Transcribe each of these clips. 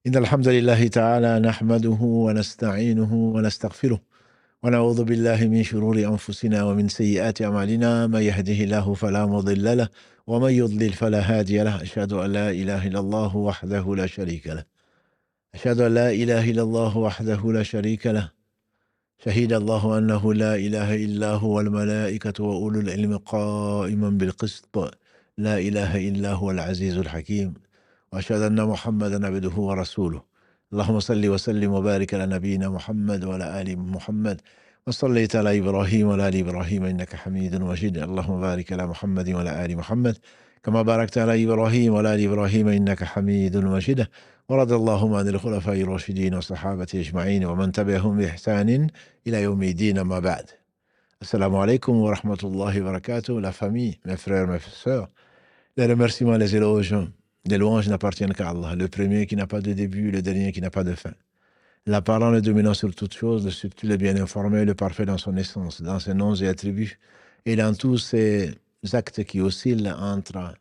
إن الحمد لله تعالى نحمده ونستعينه ونستغفره ونعوذ بالله من شرور أنفسنا ومن سيئات أعمالنا من يهده الله فلا مضل له ومن يضلل فلا هادي له أشهد أن لا إله إلا الله وحده لا شريك له أشهد أن لا إله إلا الله وحده لا شريك له شهد الله أنه لا إله إلا هو الملائكة وأولو العلم قائما بالقسط لا إله إلا هو العزيز الحكيم وأشهد أن محمدا عبده ورسوله اللهم صل وسلم وبارك على نبينا محمد وعلى آل محمد وصليت على إبراهيم وعلى آل إبراهيم إنك حميد مجيد اللهم بارك على محمد وعلى آل محمد كما باركت على إبراهيم وعلى آل إبراهيم إنك حميد مجيد ورضي اللهم عن الخلفاء الراشدين والصحابة أجمعين ومن تبعهم بإحسان إلى يوم الدين ما بعد. Assalamu alaikum wa rahmatullahi wa barakatuh, la famille, mes frères, mes sœurs. Les remerciements, les éloges, les louanges n'appartiennent qu'à Allah, le premier qui n'a pas de début, le dernier qui n'a pas de fin. La parole est dominant sur toutes choses, le subtil est bien informé, le parfait dans son essence, dans ses noms et attributs, et dans tous ses actes qui oscillent entre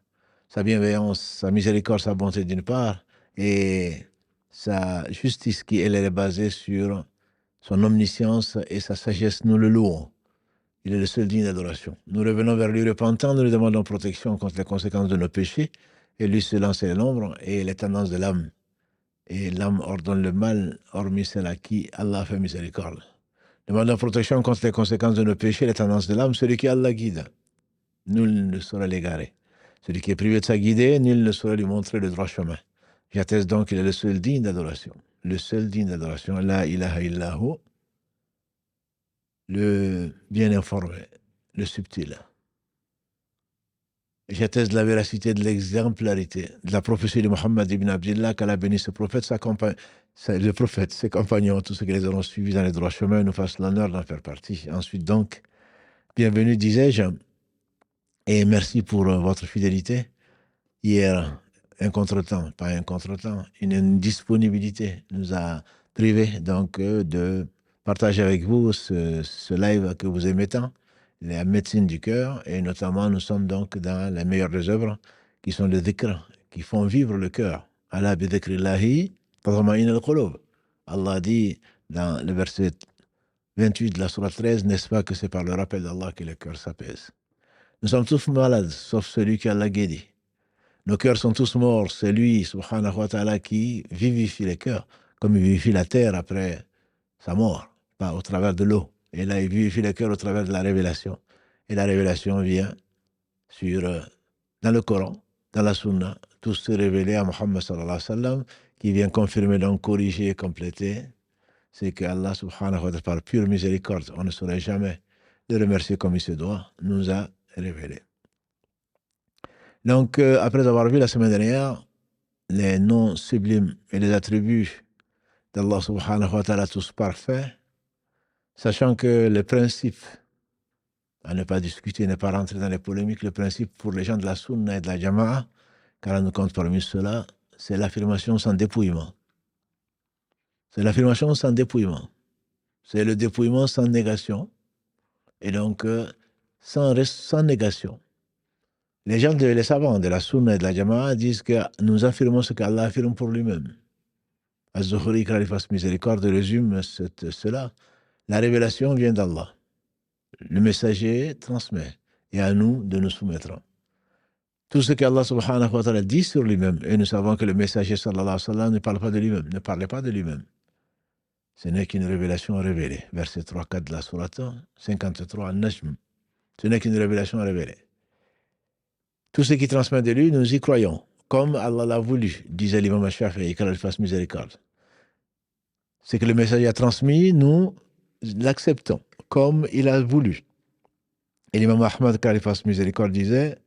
sa bienveillance, sa miséricorde, sa bonté d'une part, et sa justice qui, elle, est basée sur son omniscience et sa sagesse, nous le louons. Il est le seul digne d'adoration. Nous revenons vers lui repentant, nous lui demandons protection contre les conséquences de nos péchés, et lui seul en sait l'ombre et les tendances de l'âme. Et l'âme ordonne le mal, hormis celle à qui Allah fait miséricorde. Demandons protection contre les conséquences de nos péchés, les tendances de l'âme, celui qui Allah guide. Nul ne saurait l'égarer. Celui qui est privé de sa guidée, nul ne saurait lui montrer le droit chemin. J'atteste donc qu'il est le seul digne d'adoration. Le seul digne d'adoration, la ilaha illahu, le bien informé, le subtil. J'atteste de la véracité, de l'exemplarité, de la prophétie de Mohammed ibn Abdillah, qu'Allah bénisse ce prophète, le prophète, ses compagnons, tous ceux qui les auront suivis dans les droits chemins, nous fassent l'honneur d'en faire partie. Ensuite donc, bienvenue, disais-je, et merci pour votre fidélité. Hier, un contretemps, pas un contretemps, une indisponibilité nous a privés donc de partager avec vous ce live que vous aimez tant, la médecine du cœur, et notamment nous sommes donc dans les meilleures des œuvres qui sont les dhikr, qui font vivre le cœur. Ala bi dhikrillahi tatma'innu al-qulub. Allah dit dans le verset 28 de la sourate 13, n'est-ce pas que c'est par le rappel d'Allah que le cœur s'apaise. Nous sommes tous malades, sauf celui qui Allah guérit. Nos cœurs sont tous morts, c'est lui, subhanahu wa ta'ala, qui vivifie les cœurs, comme il vivifie la terre après sa mort, pas au travers de l'eau. Et là, il vivifie les cœurs au travers de la révélation. Et la révélation vient dans le Coran, dans la Sunna, tout se révélé à Muhammad sallallahu alayhi wa sallam, qui vient confirmer, donc corriger et compléter. C'est que Allah subhanahu wa ta'ala, par pure miséricorde, on ne saurait jamais le remercier comme il se doit, nous a révélé. Donc, après avoir vu la semaine dernière les noms sublimes et les attributs d'Allah subhanahu wa ta'ala tous parfaits, sachant que le principe, à ne pas discuter, ne pas rentrer dans les polémiques, le principe pour les gens de la Sunna et de la Jama'a, car on nous compte parmi ceux-là, c'est l'affirmation sans dépouillement. C'est l'affirmation sans dépouillement. C'est le dépouillement sans négation, et donc sans négation. Les gens, les savants de la Sunna et de la Jama'a disent que nous affirmons ce qu'Allah affirme pour lui-même. Az-Zuhri, qu'il lui fasse miséricorde, résume cela. La révélation vient d'Allah. Le messager transmet. Et à nous de nous soumettre. Tout ce qu'Allah subhanahu wa ta'ala dit sur lui-même, et nous savons que le messager sallallahu alayhi wa sallam ne parle pas de lui-même, ne parlait pas de lui-même. Ce n'est qu'une révélation révélée. Verset 3-4 de la sourate 53 An-Najm. Ce n'est qu'une révélation révélée. Tout ce qui transmet de lui, nous y croyons, comme Allah l'a voulu, disait l'imam Shafi'i, qu'Allah lui fasse miséricorde. Ce que le messager a transmis, nous l'acceptons, comme il a voulu. Et l'imam Ahmad, qu'Allah lui fasse miséricorde, disait,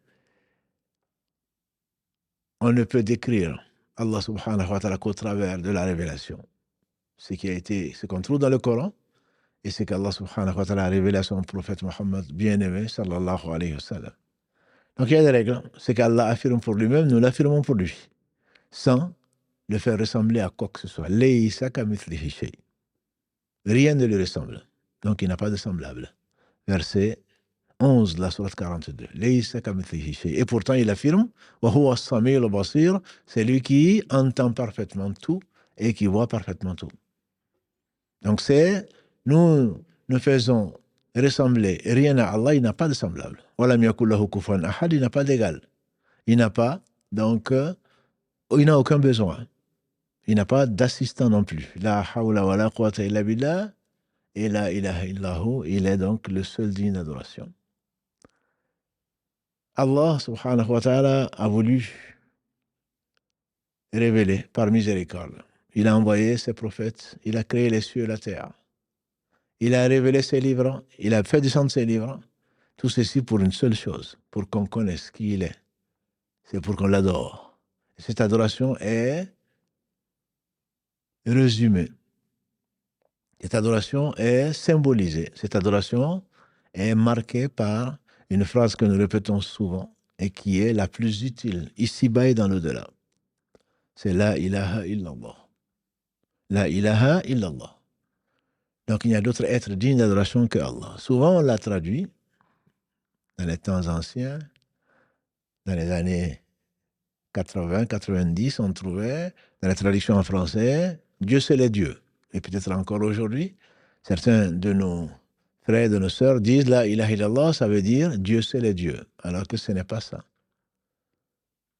on ne peut décrire Allah subhanahu wa ta'ala qu'au travers de la révélation. Ce qu'on trouve dans le Coran, et ce qu'Allah subhanahu wa ta'ala a révélé à son prophète Muhammad, bien-aimé, sallallahu alayhi wa sallam. Donc il y a des règles. Ce qu'Allah affirme pour lui-même, nous l'affirmons pour lui, sans le faire ressembler à quoi que ce soit. Laysa kamithlihi shay. Rien ne lui ressemble. Donc il n'a pas de semblable. Verset 11 de la sourate 42. Laysa kamithlihi shay. Et pourtant il affirme, wa huwa as-sami'ul basir, c'est lui qui entend parfaitement tout et qui voit parfaitement tout. Donc nous faisons ressembler rien à Allah, il n'a pas de semblable. Walam yakul lahu kufuwan ahad, il n'a pas d'égal. Il n'a pas, donc, il n'a aucun besoin. Il n'a pas d'assistant non plus. La hawla wa la quwwata illa billah, et la ilaha illahu, il est donc le seul digne d'adoration. Allah subhanahu wa ta'ala a voulu révéler par miséricorde. Il a envoyé ses prophètes, il a créé les cieux et la terre. Il a révélé ses livres, il a fait descendre ses livres. Tout ceci pour une seule chose, pour qu'on connaisse qui il est. C'est pour qu'on l'adore. Cette adoration est résumée. Cette adoration est symbolisée. Cette adoration est marquée par une phrase que nous répétons souvent et qui est la plus utile, ici-bas et dans l'au-delà. C'est la ilaha illallah. La ilaha illallah. Donc il y a d'autres êtres dignes d'adoration que Allah. Souvent on l'a traduit dans les temps anciens, dans les années 80, 90, on trouvait dans la traduction en français, Dieu c'est les dieux. Et peut-être encore aujourd'hui, certains de nos frères et de nos sœurs disent la ilaha illallah, ça veut dire Dieu c'est les dieux, alors que ce n'est pas ça.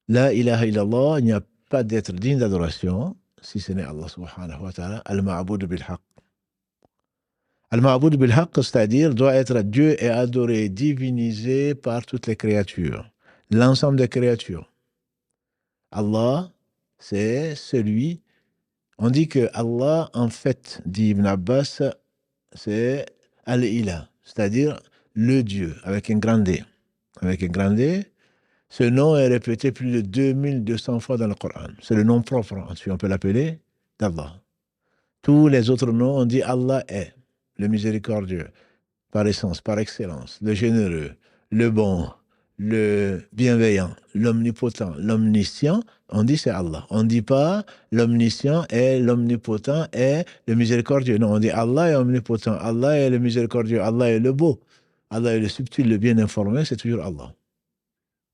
La ilaha illallah, il n'y a pas d'être digne d'adoration si ce n'est Allah subhanahu wa ta'ala, al-ma'boud bil-haq. Al-ma'boud bil-haq, c'est-à-dire doit être Dieu et adoré, divinisé par toutes les créatures, l'ensemble des créatures. Allah, c'est celui. On dit que Allah, en fait, dit Ibn Abbas, c'est Al-Ilah, c'est-à-dire le Dieu, avec un grand D. Avec un grand D, ce nom est répété plus de 2200 fois dans le Coran. C'est le nom propre, si on peut l'appeler, d'Allah. Tous les autres noms, on dit Allah est le miséricordieux, par essence, par excellence, le généreux, le bon, le bienveillant, l'omnipotent, l'omniscient, on dit c'est Allah. On ne dit pas l'omniscient est l'omnipotent est le miséricordieux. Non, on dit Allah est omnipotent, Allah est le miséricordieux, Allah est le beau, Allah est le subtil, le bien informé, c'est toujours Allah.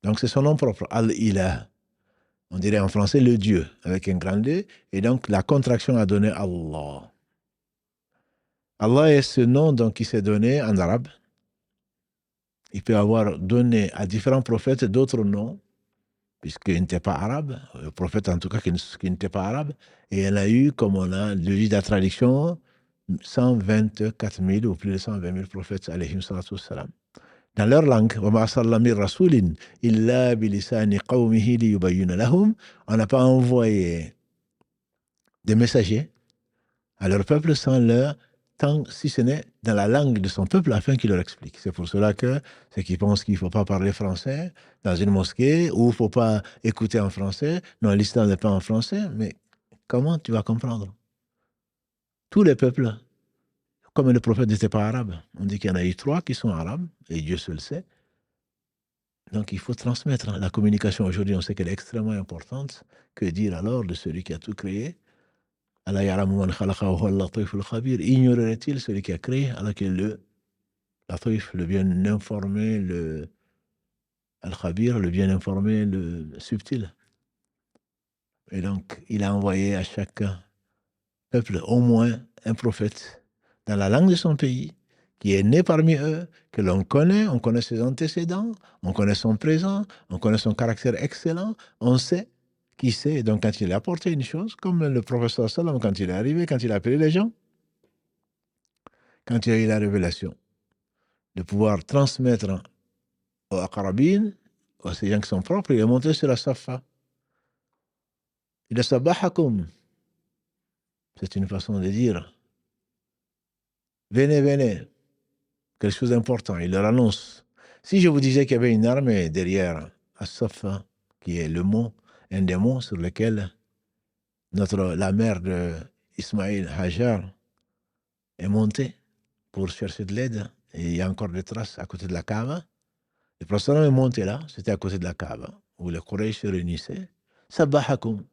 Donc c'est son nom propre, Al-Ilah. On dirait en français le Dieu, avec un grand D, et donc la contraction a donné Allah. Allah est ce nom donc, qui s'est donné en arabe. Il peut avoir donné à différents prophètes d'autres noms, puisqu'il n'était pas arabe, le prophète en tout cas qui n'était pas arabe, et il y en a eu, comme on a lu dans la traduction, 124 000 ou plus de 120 000 prophètes, alayhim salatu wassalam. Dans leur langue, on n'a pas envoyé des messagers à leur peuple sans leur tant si ce n'est dans la langue de son peuple afin qu'il leur explique. C'est pour cela que ceux qui pensent qu'il ne faut pas parler français dans une mosquée ou il ne faut pas écouter en français, non, l'islam n'est pas en français, mais comment tu vas comprendre? Tous les peuples, comme le prophète n'était pas arabe, on dit qu'il y en a eu 3 qui sont arabes, et Dieu seul sait. Donc il faut transmettre. La communication aujourd'hui, on sait qu'elle est extrêmement importante. Que dire alors de celui qui a tout créé? Ignorerait-il celui qui a créé alors que le Latif, le bien informé, le Al-Khabir, le bien informé, le subtil. Et donc, il a envoyé à chaque peuple au moins un prophète dans la langue de son pays, qui est né parmi eux, que l'on connaît, on connaît ses antécédents, on connaît son présent, on connaît son caractère excellent, on sait qui c'est. Et donc, quand il a apporté une chose, comme le professeur Salam, quand il est arrivé, quand il a appelé les gens, quand il a eu la révélation, de pouvoir transmettre aux Aqrabin, à ces gens qui sont propres, il est monté sur la Safa. Il a sabahakum. C'est une façon de dire venez, venez. Quelque chose d'important. Il leur annonce. Si je vous disais qu'il y avait une armée derrière As-Safa, qui est le mont, un des monts sur lequel la mère d'Ismaïl, Hajar, est montée pour chercher de l'aide, et il y a encore des traces à côté de la Kaaba. Le prophète est monté là, c'était à côté de la Kaaba, où les Quraysh se réunissaient. Sabahakum.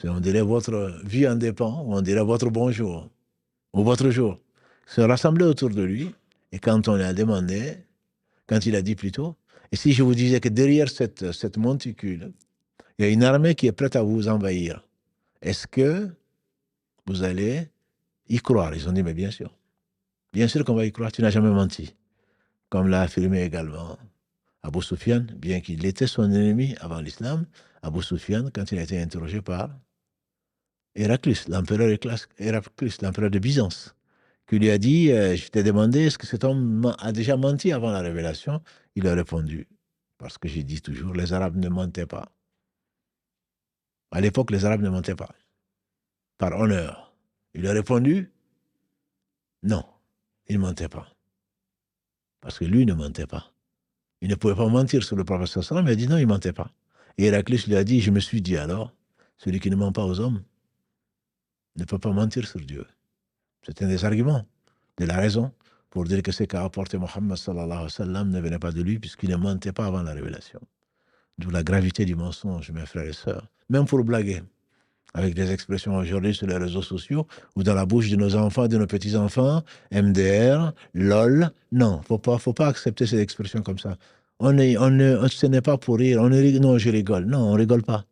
On dirait votre vie en dépend, ou on dirait votre bonjour, ou votre jour. Se rassembler autour de lui, et quand on lui a demandé, quand il a dit plutôt, et si je vous disais que derrière cette monticule, il y a une armée qui est prête à vous envahir, est-ce que vous allez y croire? Ils ont dit, mais bien sûr qu'on va y croire, tu n'as jamais menti. Comme l'a affirmé également Abu Sufyan, bien qu'il était son ennemi avant l'islam, Abu Sufyan, quand il a été interrogé par Héraclius, l'empereur de Byzance, qui lui a dit, je t'ai demandé, est-ce que cet homme a déjà menti avant la révélation? Il a répondu, parce que j'ai dit toujours, les Arabes ne mentaient pas. À l'époque, les Arabes ne mentaient pas, par honneur. Il a répondu, non, il ne mentait pas, parce que lui ne mentait pas. Il ne pouvait pas mentir sur le prophète sallam, mais il a dit non, il ne mentait pas. Et Héraclius lui a dit, je me suis dit alors, celui qui ne ment pas aux hommes ne peut pas mentir sur Dieu. C'est un des arguments de la raison pour dire que ce qu'a apporté Mohammed sallallahu alayhi wa sallam ne venait pas de lui puisqu'il ne mentait pas avant la révélation. D'où la gravité du mensonge, mes frères et sœurs. Même pour blaguer, avec des expressions aujourd'hui sur les réseaux sociaux ou dans la bouche de nos enfants, de nos petits-enfants, MDR, LOL. Non, faut pas accepter ces expressions comme ça. Ce n'est pas pour rire. Non, je rigole. Non, on rigole pas.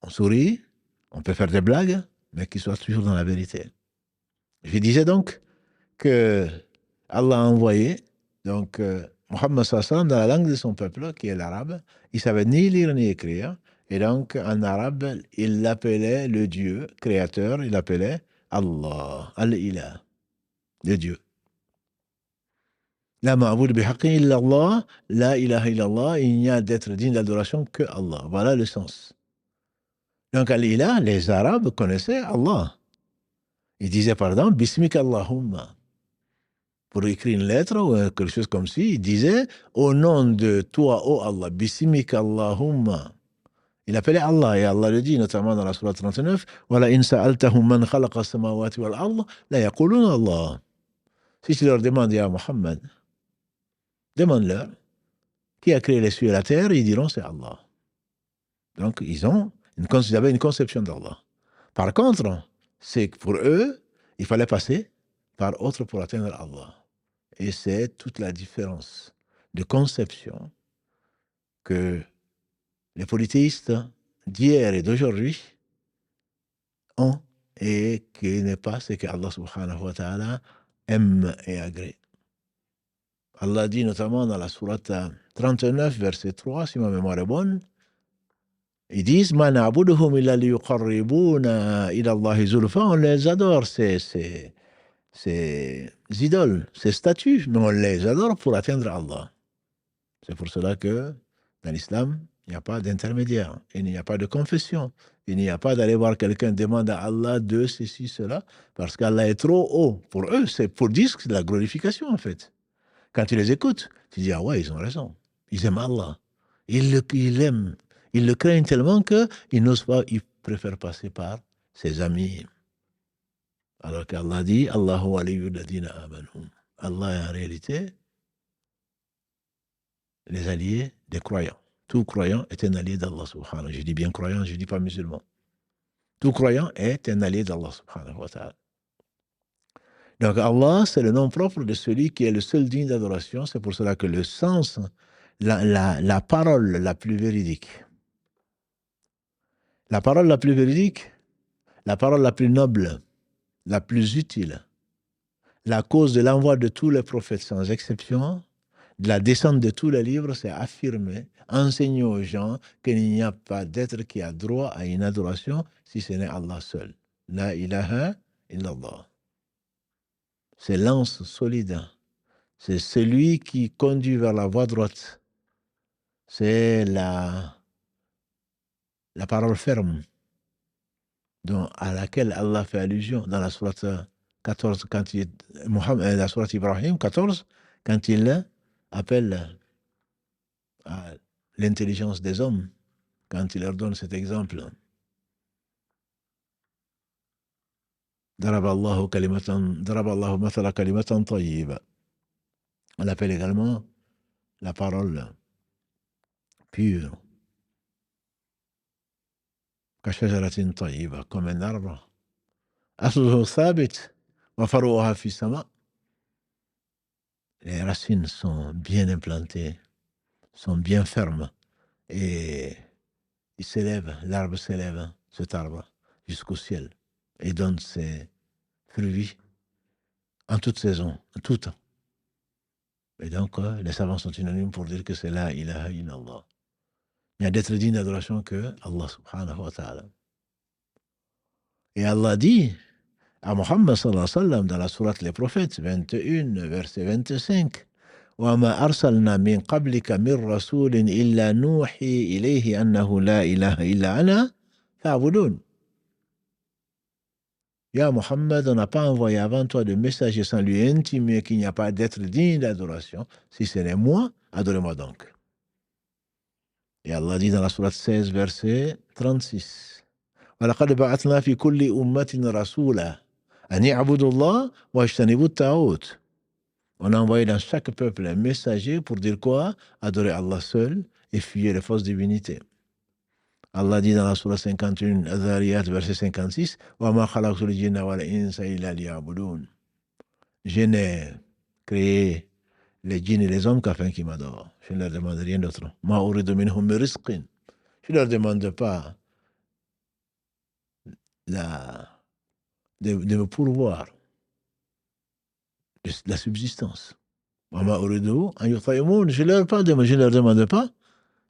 On sourit, on peut faire des blagues, mais qui soient toujours dans la vérité. Je disais donc que Allah a envoyé donc Mohammed sallallahu alayhi wa sallam dans la langue de son peuple, qui est l'arabe. Il savait ni lire ni écrire. Et donc, en arabe, il l'appelait le Dieu créateur, il l'appelait Allah, Al-Ilah, le Dieu. La ma'boud bihaqqin illa Allah, la ilaha illallah, il n'y a d'être digne d'adoration que Allah. Voilà le sens. Donc, Al-Ilah, les Arabes connaissaient Allah. Ils disaient, par exemple, Bismika Allahumma. Pour écrire une lettre ou quelque chose comme ça, ils disaient, au nom de toi, ô Allah, Bismika Allahumma. Il appelait Allah, et Allah le dit, notamment dans la sourate 39, Wala in sa'altahum man khalaqa samawati wal ard, la yaquluna Allah. Si tu leur demandes, ya Muhammad, demande-leur, qui a créé les cieux et la terre, ils diront, c'est Allah. Donc, ils avaient une conception d'Allah. Par contre, c'est que pour eux, il fallait passer par autre pour atteindre Allah. Et c'est toute la différence de conception que les polythéistes d'hier et d'aujourd'hui ont et qui n'est pas ce que Allah subhanahu wa ta'ala aime et agrée. Allah dit notamment dans la sourate 39, verset 3, si ma mémoire est bonne, ils disent Ma na'buduhum illa liyuqarribuna ila Allahi zulfa. On les adore, ces idoles, ces statues, mais on les adore pour atteindre Allah. C'est pour cela que dans l'islam, il n'y a pas d'intermédiaire, il n'y a pas de confession, il n'y a pas d'aller voir quelqu'un demander à Allah de ceci, cela, parce qu'Allah est trop haut. Pour eux, c'est pour dire que c'est de la glorification en fait. Quand tu les écoutes, tu dis, ah ouais, ils ont raison. Ils aiment Allah. Ils l'aiment. Ils le craignent tellement qu'ils n'osent pas, ils préfèrent passer par ses amis. Alors qu'Allah dit, Allahu aliyul ladina amanu. Allah est en réalité les alliés des croyants. Tout croyant est un allié d'Allah subhanahu. Je dis bien croyant, je ne dis pas musulman. Tout croyant est un allié d'Allah subhanahu wa ta'ala. Donc Allah, c'est le nom propre de celui qui est le seul digne d'adoration. C'est pour cela que le sens, la parole la plus véridique, la parole la plus véridique, la parole la plus noble, la plus utile, la cause de l'envoi de tous les prophètes sans exception, de la descente de tous les livres, c'est affirmer, enseigner aux gens qu'il n'y a pas d'être qui a droit à une adoration si ce n'est Allah seul. La ilaha illallah. C'est l'anse solide. C'est celui qui conduit vers la voie droite. C'est la parole ferme à laquelle Allah fait allusion dans la sourate 14, quand la sourate Ibrahim 14, quand il appelle à l'intelligence des hommes, quand il leur donne cet exemple. Daraballahu mathala kalimatan tayyiba. On appelle également la parole pure. Kashajaratin tayyiba, comme un arbre. Asluhu thabit wa faruha fi sama. Les racines sont bien implantées, sont bien fermes et il s'élève, l'arbre s'élève cet arbre, jusqu'au ciel, et donne ses fruits en toute saison, en tout temps. Et donc, les savants sont unanimes pour dire que c'est la ilaha illallah. Il n'y a d'être digne d'adoration que Allah subhanahu wa ta'ala. Et Allah dit à Muhammad sallallahu alayhi wa sallam dans la sourate Les Prophètes, 21, verset 25, وَمَا أَرْسَلْنَا مِنْ قَبْلِكَ مِنْ رَسُولٍ إِلَّا نُوحِي إِلَيْهِ أَنَّهُ لَا إِلَهَ إِلَّا أَنَا فَاعْبُدُونِ. Ya Muhammad, on n'a pas envoyé avant toi de messager sans lui intimer qu'il n'y a pas d'être digne d'adoration. Si ce n'est moi, adorez-moi donc. Et Allah dit dans la sourate 16, verset 36, وَلَقَدْ بَعَثْنَا فِي كُلِّ أُمَّةٍ رَسُولًا أَنِ اعْبُدُوا اللَّهَ وَاجْتَنِبُوا الطَّاغُوتَ. On a envoyé dans chaque peuple un messager pour dire quoi? Adorer Allah seul et fuir les fausses divinités. Allah dit dans la sourate 51, Adhariyat, verset 56, وَمَا خَلَقْتُ الْجِنَّ وَالْإِنسَ إِلَّا لِيَعْبُدُونَ. Je n'ai créé les djinns et les hommes qu'afin qu'ils m'adorent. Je ne leur demande rien d'autre. مَا أُرِيدُ مِنْهُم مِّن رِزْقٍ. Je ne leur demande pas de me pourvoir de la subsistance. وَمَا أُرِيدُ أَن يُطْعِمُونِ. Je ne leur demande pas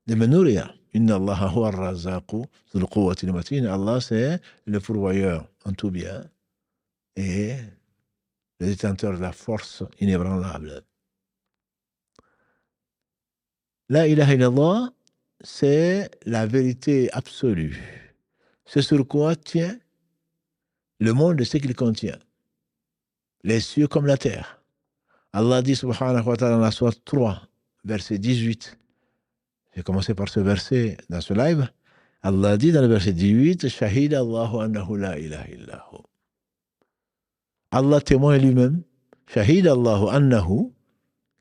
de me nourrir. Inna Allah huwa ar-razzaqu dhul quwwati al-matin. Allah, c'est le pourvoyeur en tout bien et le détenteur de la force inébranlable. La ilaha illallah, c'est la vérité absolue. C'est sur quoi tient le monde de ce qu'il contient, les cieux comme la terre. Allah dit subhanahu wa ta'ala dans la sourate 3, verset 18. J'ai commencé par ce verset dans ce live. Allah dit dans le verset 18, Shahid Allahu annahu la ilaha illahu. Allah témoigne lui-même, Shahid Allahu annahu,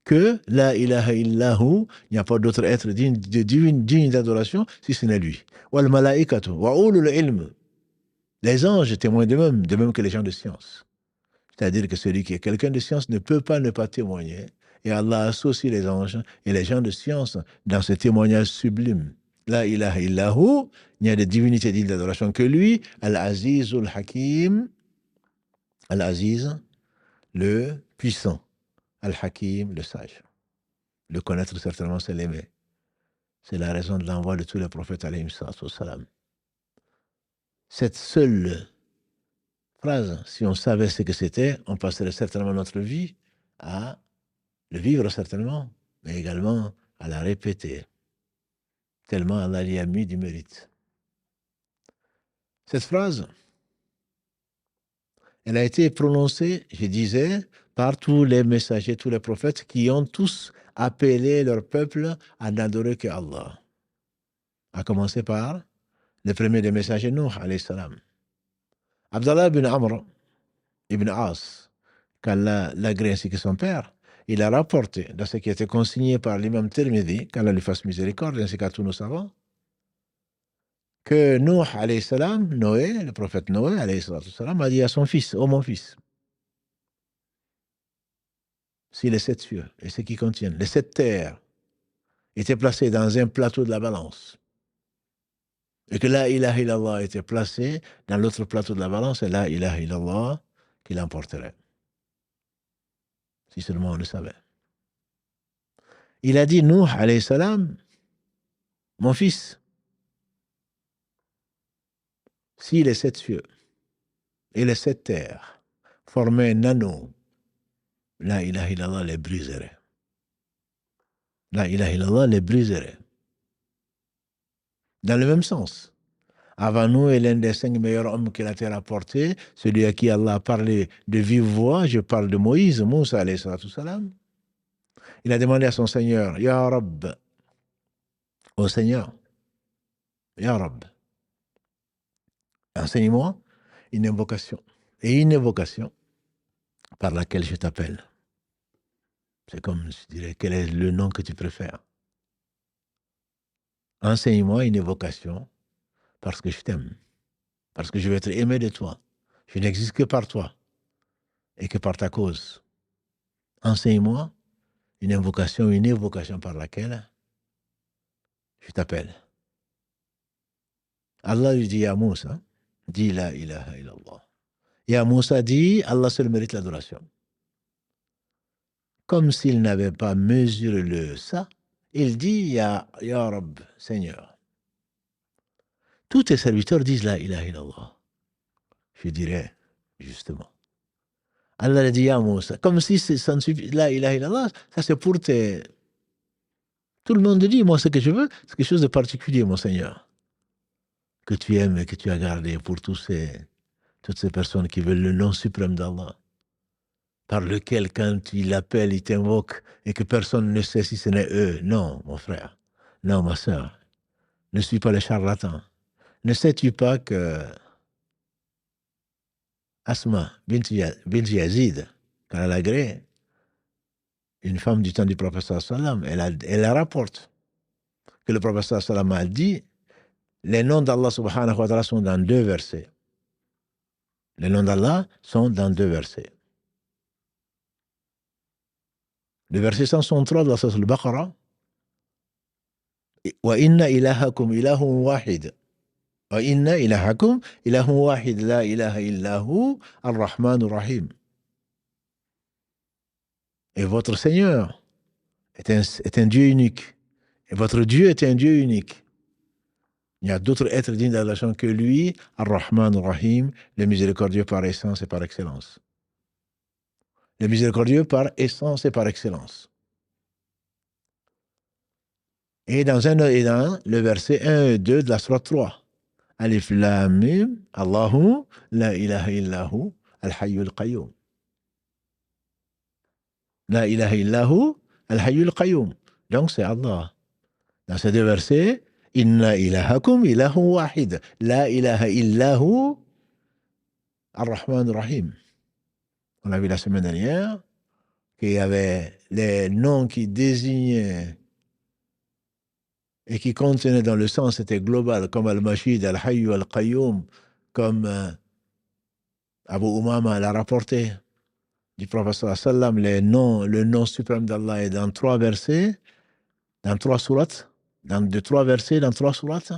que la ilaha illahu, il n'y a pas d'autre être digne d'adoration si ce n'est lui. Wal malaikatu wa ulul ilm. Les anges témoignent de même que les gens de science. C'est-à-dire que celui qui est quelqu'un de science ne peut pas ne pas témoigner. Et Allah associe les anges et les gens de science dans ce témoignage sublime. La ilaha illahu, il n'y a de divinité digne d'adoration que lui, Al-Azizul Hakim, Al-Aziz, le puissant, Al-Hakim, le sage. Le connaître certainement, c'est l'aimer. C'est la raison de l'envoi de tous les prophètes, alayhim salam. Cette seule phrase, si on savait ce que c'était, on passerait certainement notre vie à le vivre certainement, mais également à la répéter. Tellement Allah y a mis du mérite. Cette phrase, elle a été prononcée, je disais, par tous les messagers, tous les prophètes qui ont tous appelé leur peuple à n'adorer que Allah. À commencer par le premier des messagers, Nuh, alayhi salam. Abdallah ibn Amr, ibn As, qu'Allah l'agrée ainsi que son père, il a rapporté dans ce qui a été consigné par l'imam Tirmidhi, qu'Allah lui fasse miséricorde, ainsi qu'à tous nos savants, que Nuh, alayhi salam, Noé, le prophète Noé, alayhi salam, a dit à son fils, ô mon fils, si les 7 cieux et ce qui contiennent, les 7 terres, étaient placés dans un plateau de la balance, et que la ilaha illallah était placée dans l'autre plateau de la balance, et la ilaha illallah qui l'emporterait. Si seulement on le savait. Il a dit, Nuh, alayhi salam, mon fils, si les 7 cieux et les 7 terres formaient un anneau, la ilaha illallah les briserait. La ilaha illallah les briserait. Dans le même sens, avant nous est l'un des 5 meilleurs hommes que la terre a porté, celui à qui Allah a parlé de vive voix, je parle de Moïse, Moussa alayhi salam. Il a demandé à son Seigneur, Ya Rabb, ô Seigneur, Ya Rabb, enseigne-moi une invocation. Et une invocation par laquelle je t'appelle. C'est comme, je dirais, quel est le nom que tu préfères? Enseigne-moi une évocation parce que je t'aime, parce que je veux être aimé de toi. Je n'existe que par toi et que par ta cause. Enseigne-moi une invocation, une évocation par laquelle je t'appelle. Allah lui dit, Ya Moussa, dis la ilaha illallah. Ya Moussa dit, Allah seul mérite l'adoration. Comme s'il n'avait pas mesuré ça, il dit, Ya Rab, Seigneur. Tous tes serviteurs disent la ilaha illallah. Je dirais, justement. Allah a dit, Ya Moussa, comme si ça ne suffit, la ilaha illallah, ça c'est pour tes... Tout le monde dit, moi ce que je veux, c'est quelque chose de particulier, mon Seigneur, que tu aimes et que tu as gardé pour toutes ces personnes qui veulent le nom suprême d'Allah, par lequel quand tu l'appelles, il t'invoque et que personne ne sait si ce n'est eux. Non, mon frère, non, ma soeur, ne suis pas les charlatans. Ne sais-tu pas que Asma bint Yazid, quand elle a gré, une femme du temps du prophète sallam, elle rapporte que le prophète sallam a dit, les noms d'Allah subhanahu wa ta'ala sont dans 2 versets. Les noms d'Allah sont dans 2 versets. Le verset 163 de la sourate Al-Baqarah, wa inna ilahakum ilahun wahid. Wa inna ilahakum ilahun wahid la ilaha illahu ar-Rahman ar-Rahim. Et votre Seigneur est un Dieu unique. Et votre Dieu est un Dieu unique. Il y a d'autres êtres dignes d'adoration que lui, Ar-Rahman Ar-Rahim, le miséricordieux par essence et par excellence. Le miséricordieux par essence et par excellence. Et dans le verset 1 et 2 de la sourate 3, Alif Lam Mim, Allahu la ilaha illahu al-hayyul qayyum. La ilaha illahu al-hayyul qayyum. Donc c'est Allah. Dans ces 2 versets, Inna ilahakum ilahun wahid. La ilaha illahu ar-Rahman ar-Rahim. On a vu la semaine dernière qu'il y avait les noms qui désignaient et qui contenaient dans le sens, c'était global, comme Al-Mashid, Al-Hayyu, Al-Qayyum, comme Abu Umama l'a rapporté du prophète sallam, le nom suprême d'Allah est dans 3 versets, dans 3 sourates, dans 3 versets, dans 3 sourates.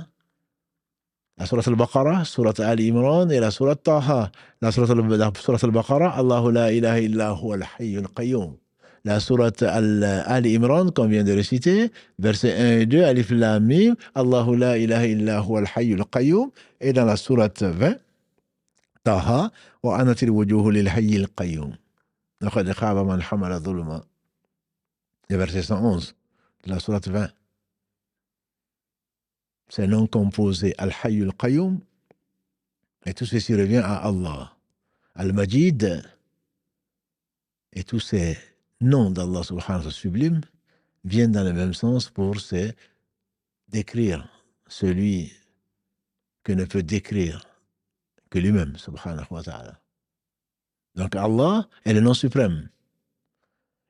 La sourate Al-Baqarah, sourate Ali Imran et la sourate Taha. La sourate Al-Baqarah, Allahu la ilaha illahu al-hayyul qayyum. La sourate Ali Imran, qu'on vient de réciter, versets 1 et 2, Alif Lam Mim, Allahu la ilaha illahu al-hayyul qayyum. Et dans la sourate 20, Taha, wa anatil wujuhu lil hayyil qayyum. Laqad khaba man hamala dhulma. Le verset 111 de la sourate 20. C'est non composé Al-Hayyul Qayyum, et tout ceci revient à Allah. Al-Majid, et tous ces noms d'Allah subhanahu wa ta'ala sublimes viennent dans le même sens pour décrire celui que ne peut décrire que lui-même, subhanahu wa ta'ala. Donc Allah est le nom suprême.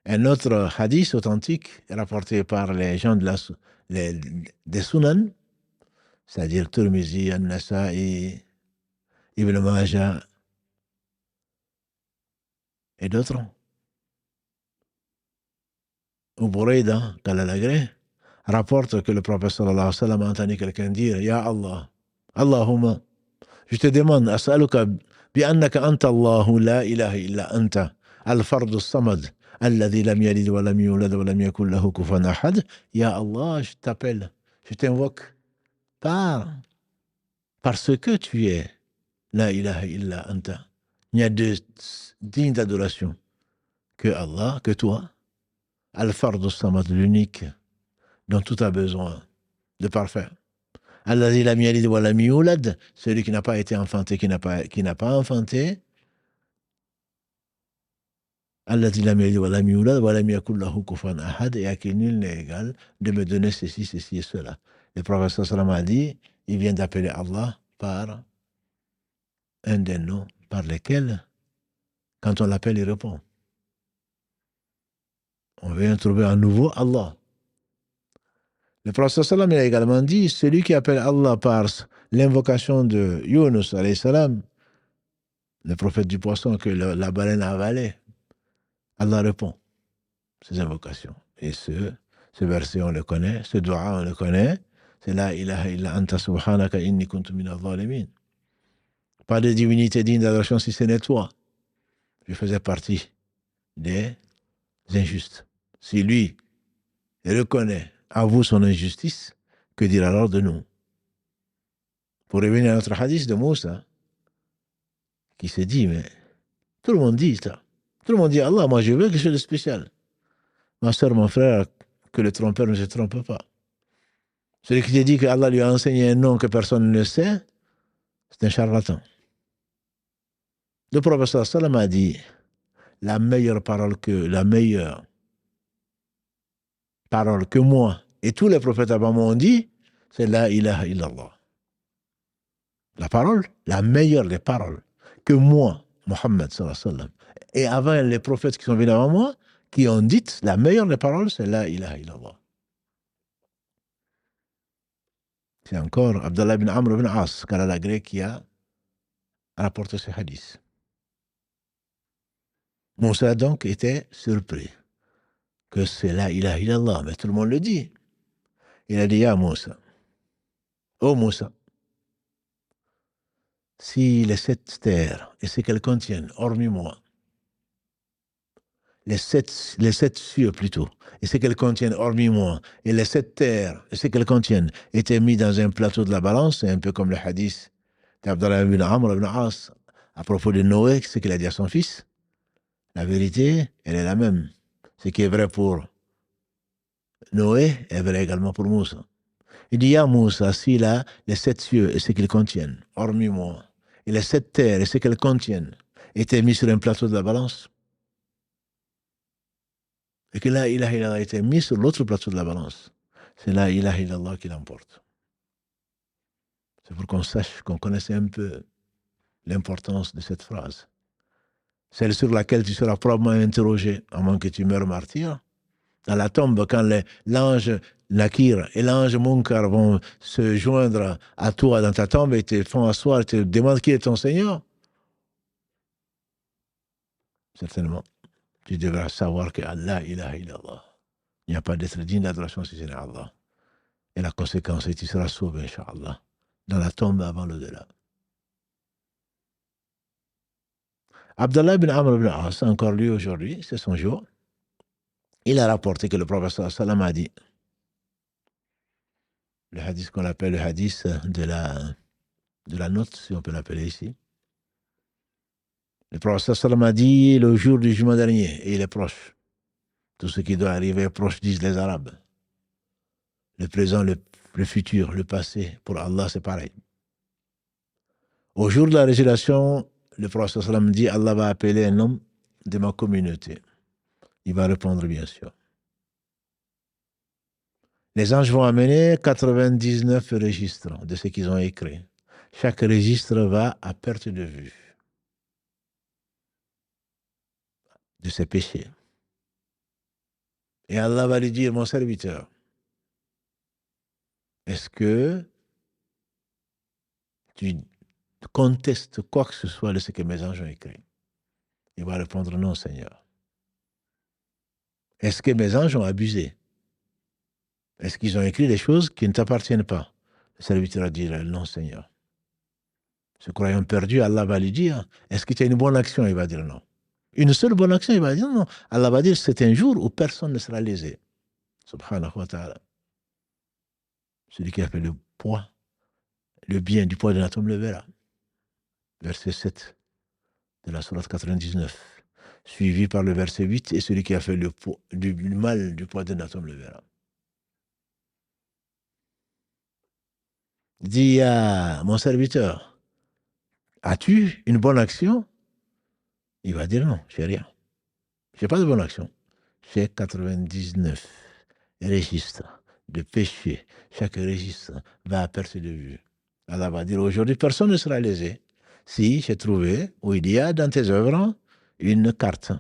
Un autre hadith authentique rapporté par les gens des Sunan, c'est-à-dire Tirmizi, An-Nasa'i, Ibn Majah et d'autres. Ou Bourayda, Kalalagré, rapporte que le prophète sallallahu alayhi wa sallam a entendu quelqu'un dire, Ya Allah, Allahumma, je te demande, as'aluka bi'annaka anta Allahu la ilaha illa anta, al-fardu samad, alladhi lam yalid wa lam yulad wa lam yakul lahu kufuwan ahad. Ya Allah, je t'appelle, je t'invoque parce que tu es la ilaha illa anta. Il y a deux dignes d'adoration que Allah, que toi, al-fardu samad, l'unique dont tout a besoin de parfait. Alladhi lam yalid wa lam yulad, celui qui n'a pas été enfanté, qui n'a pas enfanté. Alladhi lam yalid wa lam yulad wa lam yakul lahu kufuwan ahad, et à qui nul n'est égal de me donner ceci et cela. Le prophète sallallahu alayhi wa sallam a dit, il vient d'appeler Allah par un des noms par lesquels, quand on l'appelle, il répond. On vient trouver à nouveau Allah. Le prophète sallam a également dit, celui qui appelle Allah par l'invocation de Yunus alayhi salam, le prophète du poisson que la baleine a avalé, Allah répond ces invocations. Et ce verset on le connaît, ce dua on le connaît, C'est la ilaha illa anta subhanaka inni kuntu minaz zalimin. Pas de divinité digne d'adoration si ce n'est toi. Je faisais partie des injustes. Si lui reconnaît, avoue son injustice, que dire alors de nous? Pour revenir à notre hadith de Moussa, qui se dit, mais tout le monde dit ça. Tout le monde dit, Allah, moi je veux quelque chose de spécial. Ma soeur, mon frère, que le trompeur ne se trompe pas. Celui qui te dit que Allah lui a enseigné un nom que personne ne sait, c'est un charlatan. Le professeur Salam a dit, la meilleure parole que moi et tous les prophètes avant moi ont dit, c'est la ilaha illallah. La parole, la meilleure des paroles que moi, Mohammed sallallahu alayhi wa sallam, et avant les prophètes qui sont venus avant moi, qui ont dit, la meilleure des paroles, c'est la ilaha illallah. C'est encore Abdallah ibn Amr ibn As, Kalala grec, qui a rapporté ce hadith. Moussa donc était surpris que c'est la ilaha illallah, mais tout le monde le dit. Il a dit, ya Moussa, oh Moussa, si les 7 terres et ce qu'elles contiennent, hormis moi, les sept cieux plutôt, et ce qu'elles contiennent hormis moi, et les 7 terres et ce qu'elles contiennent étaient mis dans un plateau de la balance, c'est un peu comme le hadith d'Abdallah ibn Amr ibn As à propos de Noé, ce qu'il a dit à son fils. La vérité, elle est la même. Ce qui est vrai pour Noé est vrai également pour Moussa. Il dit, ya Moussa, si là, les 7 cieux et ce qu'ils contiennent, hormis moi, et les 7 terres et ce qu'elles contiennent, étaient mis sur un plateau de la balance, et que la ilaha illallah a été mis sur l'autre plateau de la balance, c'est la ilaha illallah qui l'emporte. C'est pour qu'on sache, qu'on connaisse un peu l'importance de cette phrase. Celle sur laquelle tu seras probablement interrogé, à moins que tu meurs martyr. Dans la tombe, quand l'ange Nakir et l'ange Munkar vont se joindre à toi dans ta tombe et te font asseoir et te demandent qui est ton Seigneur, certainement, tu devras savoir que Allah ilaha illallah. Il n'y a pas d'être digne d'adoration si ce n'est Allah. Et la conséquence est que tu seras sauvé, Inch'Allah, dans la tombe avant l'au-delà. Abdallah ibn Amr ibn As, encore lui aujourd'hui, c'est son jour, il a rapporté que le prophète sallam a dit, le hadith qu'on appelle le hadith de la note, si on peut l'appeler ici. Le prophète sallam a dit, le jour du jugement dernier, et il est proche. Tout ce qui doit arriver est proche, disent les Arabes. Le présent, le futur, le passé, pour Allah, c'est pareil. Au jour de la résurrection, le prophète sallam dit, Allah va appeler un homme de ma communauté. Il va répondre, bien sûr. Les anges vont amener 99 registres de ce qu'ils ont écrit. Chaque registre va à perte de vue de ses péchés. Et Allah va lui dire, mon serviteur, est-ce que tu contestes quoi que ce soit de ce que mes anges ont écrit? Il va répondre, non, Seigneur. Est-ce que mes anges ont abusé? Est-ce qu'ils ont écrit des choses qui ne t'appartiennent pas? Le serviteur va dire, non, Seigneur. Ce croyant perdu, Allah va lui dire, est-ce que tu as une bonne action? Il va dire non. Une seule bonne action, il va dire non. Allah va dire, c'est un jour où personne ne sera lésé. Subhanahu wa ta'ala. Celui qui a fait le poids, le bien du poids d'un atome le verra. Verset 7 de la sourate 99. Suivi par le verset 8, et celui qui a fait le mal du poids d'un atome le verra. Il dit à mon serviteur, as-tu une bonne action? Il va dire non, j'ai rien. J'ai pas de bonne action. J'ai 99 registres de péché. Chaque registre va à perte de vue. Allah va dire, aujourd'hui, personne ne sera lésé si j'ai trouvé où il y a dans tes œuvres une carte.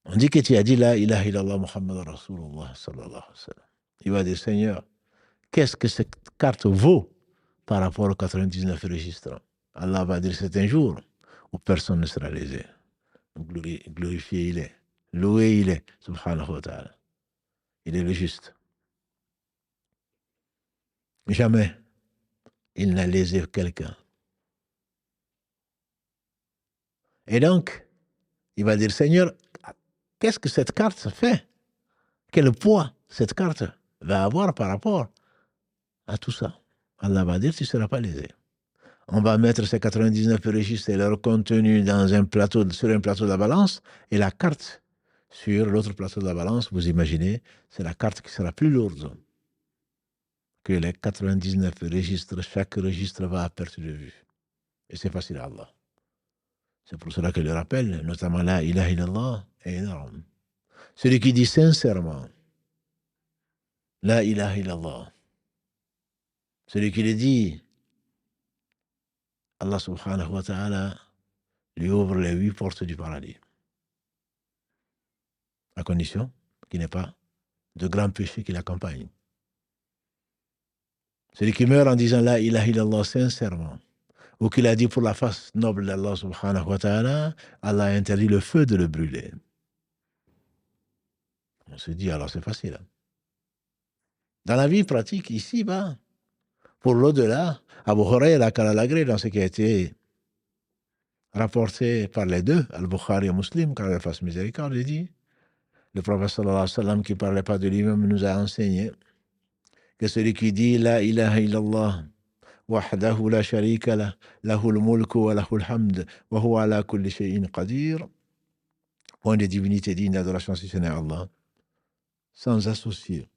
On dit que tu as dit la ilaha illallah Muhammad Rasulullah sallallahu alayhi wa sallam. Il va dire, Seigneur, qu'est-ce que cette carte vaut par rapport aux 99 registres? Allah va dire, c'est un jour où personne ne sera lésé. Glorifié il est. Loué il est, subhanahu wa ta'ala. Il est le juste. Jamais il n'a lésé quelqu'un. Et donc, il va dire, Seigneur, qu'est-ce que cette carte fait? Quel poids cette carte va avoir par rapport à tout ça? Allah va dire, tu ne seras pas lésé. On va mettre ces 99 registres et leur contenu dans un plateau, sur un plateau de la balance, et la carte sur l'autre plateau de la balance, vous imaginez, c'est la carte qui sera plus lourde que les 99 registres. Chaque registre va à perte de vue. Et c'est facile à Allah. C'est pour cela que le rappel, notamment la ilaha illallah, est énorme. Celui qui dit sincèrement la ilaha illallah, celui qui le dit, Allah subhanahu wa ta'ala lui ouvre les 8 portes du paradis. À condition qu'il n'ait pas de grands péchés qui l'accompagnent. Celui qui meurt en disant la ilaha illallah sincèrement, ou qu'il a dit pour la face noble d'Allah subhanahu wa ta'ala, Allah a interdit le feu de le brûler. On se dit, alors c'est facile. Dans la vie pratique, ici-bas, pour l'au-delà, Abu Huraira, Kalalagré, dans ce qui a été rapporté par les deux, Al-Bukhari et Muslim, qu'Allah fasse miséricorde, il dit, le prophète sallallahu alayhi wa sallam, qui ne parlait pas de lui-même, nous a enseigné que celui qui dit la ilaha illallah, wahdahu la sharika lah, lahul mulku wa lahul hamd, wa huwa ala kulli shay'in qadir, point de divinité digne d'adoration si ce n'est Allah, sans associer.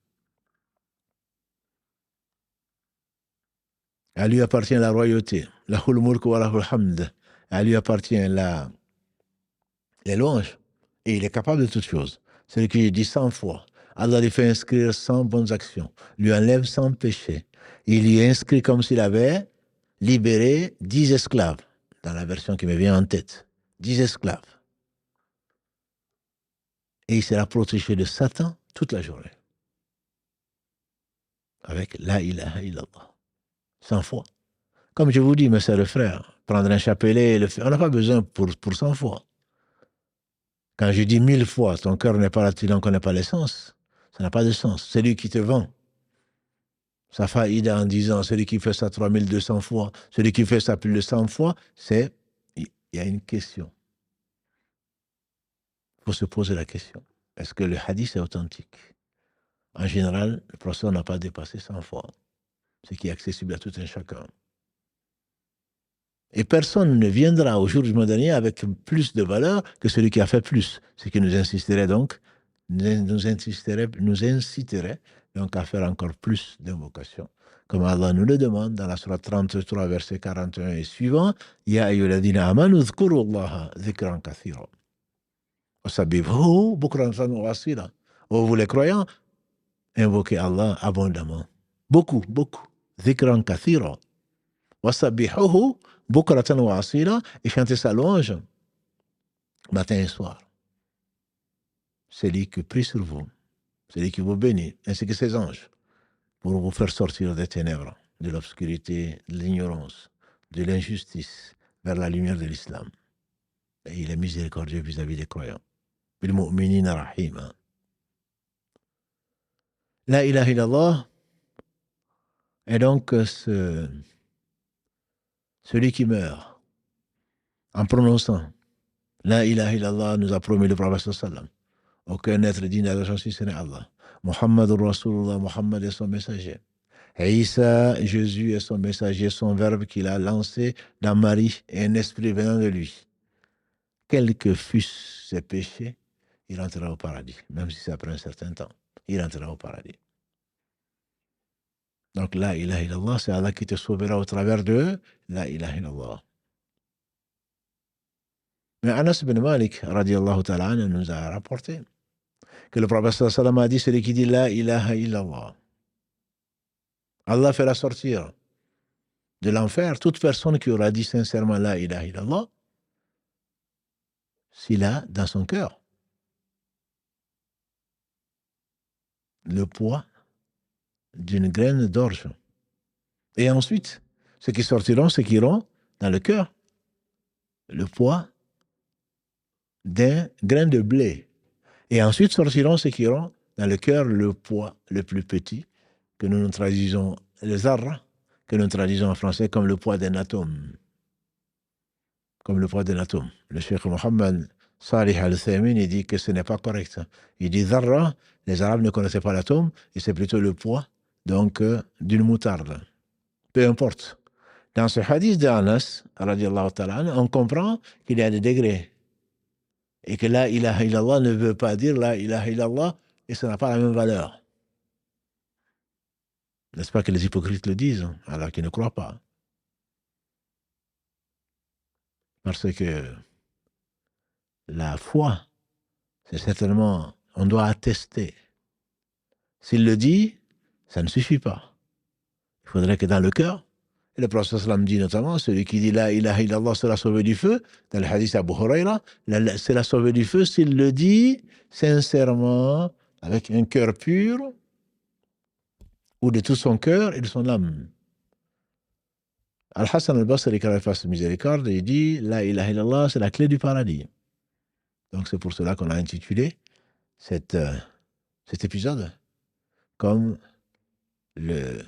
À lui appartient la royauté, lahul mulku wa lahul hamd, à lui appartient les louanges, et il est capable de toutes choses. Celui qui dit 100 fois, Allah lui fait inscrire 100 bonnes actions, lui enlève 100 péchés. Il lui inscrit comme s'il avait libéré 10 esclaves, dans la version qui me vient en tête. 10 esclaves. Et il sera protégé de Satan toute la journée. Avec la ilaha illallah. 100 fois. Comme je vous dis, mes sœurs et frères, prendre un chapelet, on n'a pas besoin pour 100 fois. Quand je dis 1000 fois, ton cœur n'est pas là, tu n'en connais pas l'essence. Ça n'a pas de sens. Celui qui te vend sa faïda en disant celui qui fait ça 3200 fois, celui qui fait ça plus de 100 fois, il y a une question. Il faut se poser la question. Est-ce que le hadith est authentique? En général, le prophète n'a pas dépassé 100 fois, ce qui est accessible à tout un chacun. Et personne ne viendra au jour du jugement dernier avec plus de valeur que celui qui a fait plus. Ce qui nous inciterait donc, nous inciterait donc à faire encore plus d'invocations. Comme Allah nous le demande dans la sourate 33, verset 41 et suivant, Ya ayyuhalladhina amanu dhkurullaha dhikran kathira. Wasabbihuhu bukratan wa asila. Oh, vous les croyants, invoquez Allah abondamment. Beaucoup, beaucoup. Dhikran kathira. Wasabbihuhu bukratan wa asila, et chantez sa louange matin et soir. C'est lui qui prie sur vous, c'est lui qui vous bénit, ainsi que ses anges, pour vous faire sortir des ténèbres, de l'obscurité, de l'ignorance, de l'injustice, vers la lumière de l'islam. Et il est miséricordieux vis-à-vis des croyants. Bil mu'minina rahima. La ilaha illallah est donc celui qui meurt en prononçant la ilaha illallah, nous a promis le prophète sallam. Aucun être digne d'adoration si ce n'est Allah. Muhammadur Rasulullah, Muhammad est son messager. Isa, Jésus est son messager, son verbe qu'il a lancé dans Marie et un esprit venant de lui. Quels que fussent ses péchés, il entrera au paradis, même si c'est après un certain temps. Il entrera au paradis. Donc la ilaha illallah, c'est Allah qui te sauvera au travers de la ilaha illallah. Mais Anas ibn Malik, radiallahu ta'ala, nous a rapporté que le prophète sallallahu alayhi wa sallam a dit, celui qui dit la ilaha illallah, Allah fera sortir de l'enfer toute personne qui aura dit sincèrement la ilaha illallah, s'il a dans son cœur le poids d'une graine d'orge. Et ensuite, ceux qui sortiront, ceux qui iront dans le cœur, le poids d'un grain de blé. Et ensuite sortiront ceux qui iront dans le cœur le poids le plus petit, que nous traduisons le zarra, que nous traduisons en français comme le poids d'un atome. Comme le poids d'un atome. Le Cheikh Mohammed Salih al-Thaymin, il dit que ce n'est pas correct. Il dit zarra, les Arabes ne connaissaient pas l'atome, et c'est plutôt le poids, donc, d'une moutarde. Peu importe. Dans ce hadith d'Anas, on comprend qu'il y a des degrés. Et que la ilaha illallah ne veut pas dire la ilaha illallah, et ça n'a pas la même valeur. N'est-ce pas que les hypocrites le disent, alors qu'ils ne croient pas? Parce que la foi, c'est certainement, on doit attester. S'il le dit, ça ne suffit pas. Il faudrait que dans le cœur, et le prophète sallam dit notamment, celui qui dit la ilaha illallah sera sauvé du feu, dans le hadith Abu Huraira, c'est la sauvé du feu s'il le dit sincèrement, avec un cœur pur, ou de tout son cœur et de son âme. Al-Hassan al-Basri, qui fasse miséricorde, il dit la ilaha illallah, c'est la clé du paradis. Donc c'est pour cela qu'on a intitulé cet épisode comme le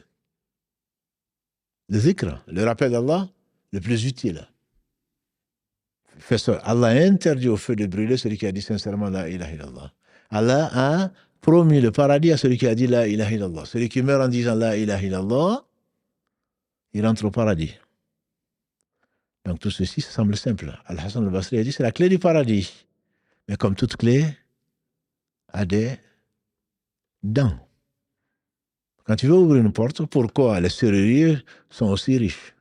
zikr, le rappel d'Allah le plus utile. Allah a interdit au feu de brûler celui qui a dit sincèrement la ilaha illallah. Allah a promis le paradis à celui qui a dit la ilaha illallah. Celui qui meurt en disant la ilaha illallah, il entre au paradis. Donc tout ceci, ça semble simple. Al-Hassan al-Basri a dit c'est la clé du paradis. Mais comme toute clé, a des dents. Quand tu veux ouvrir une porte, pourquoi les serruriers sont aussi riches?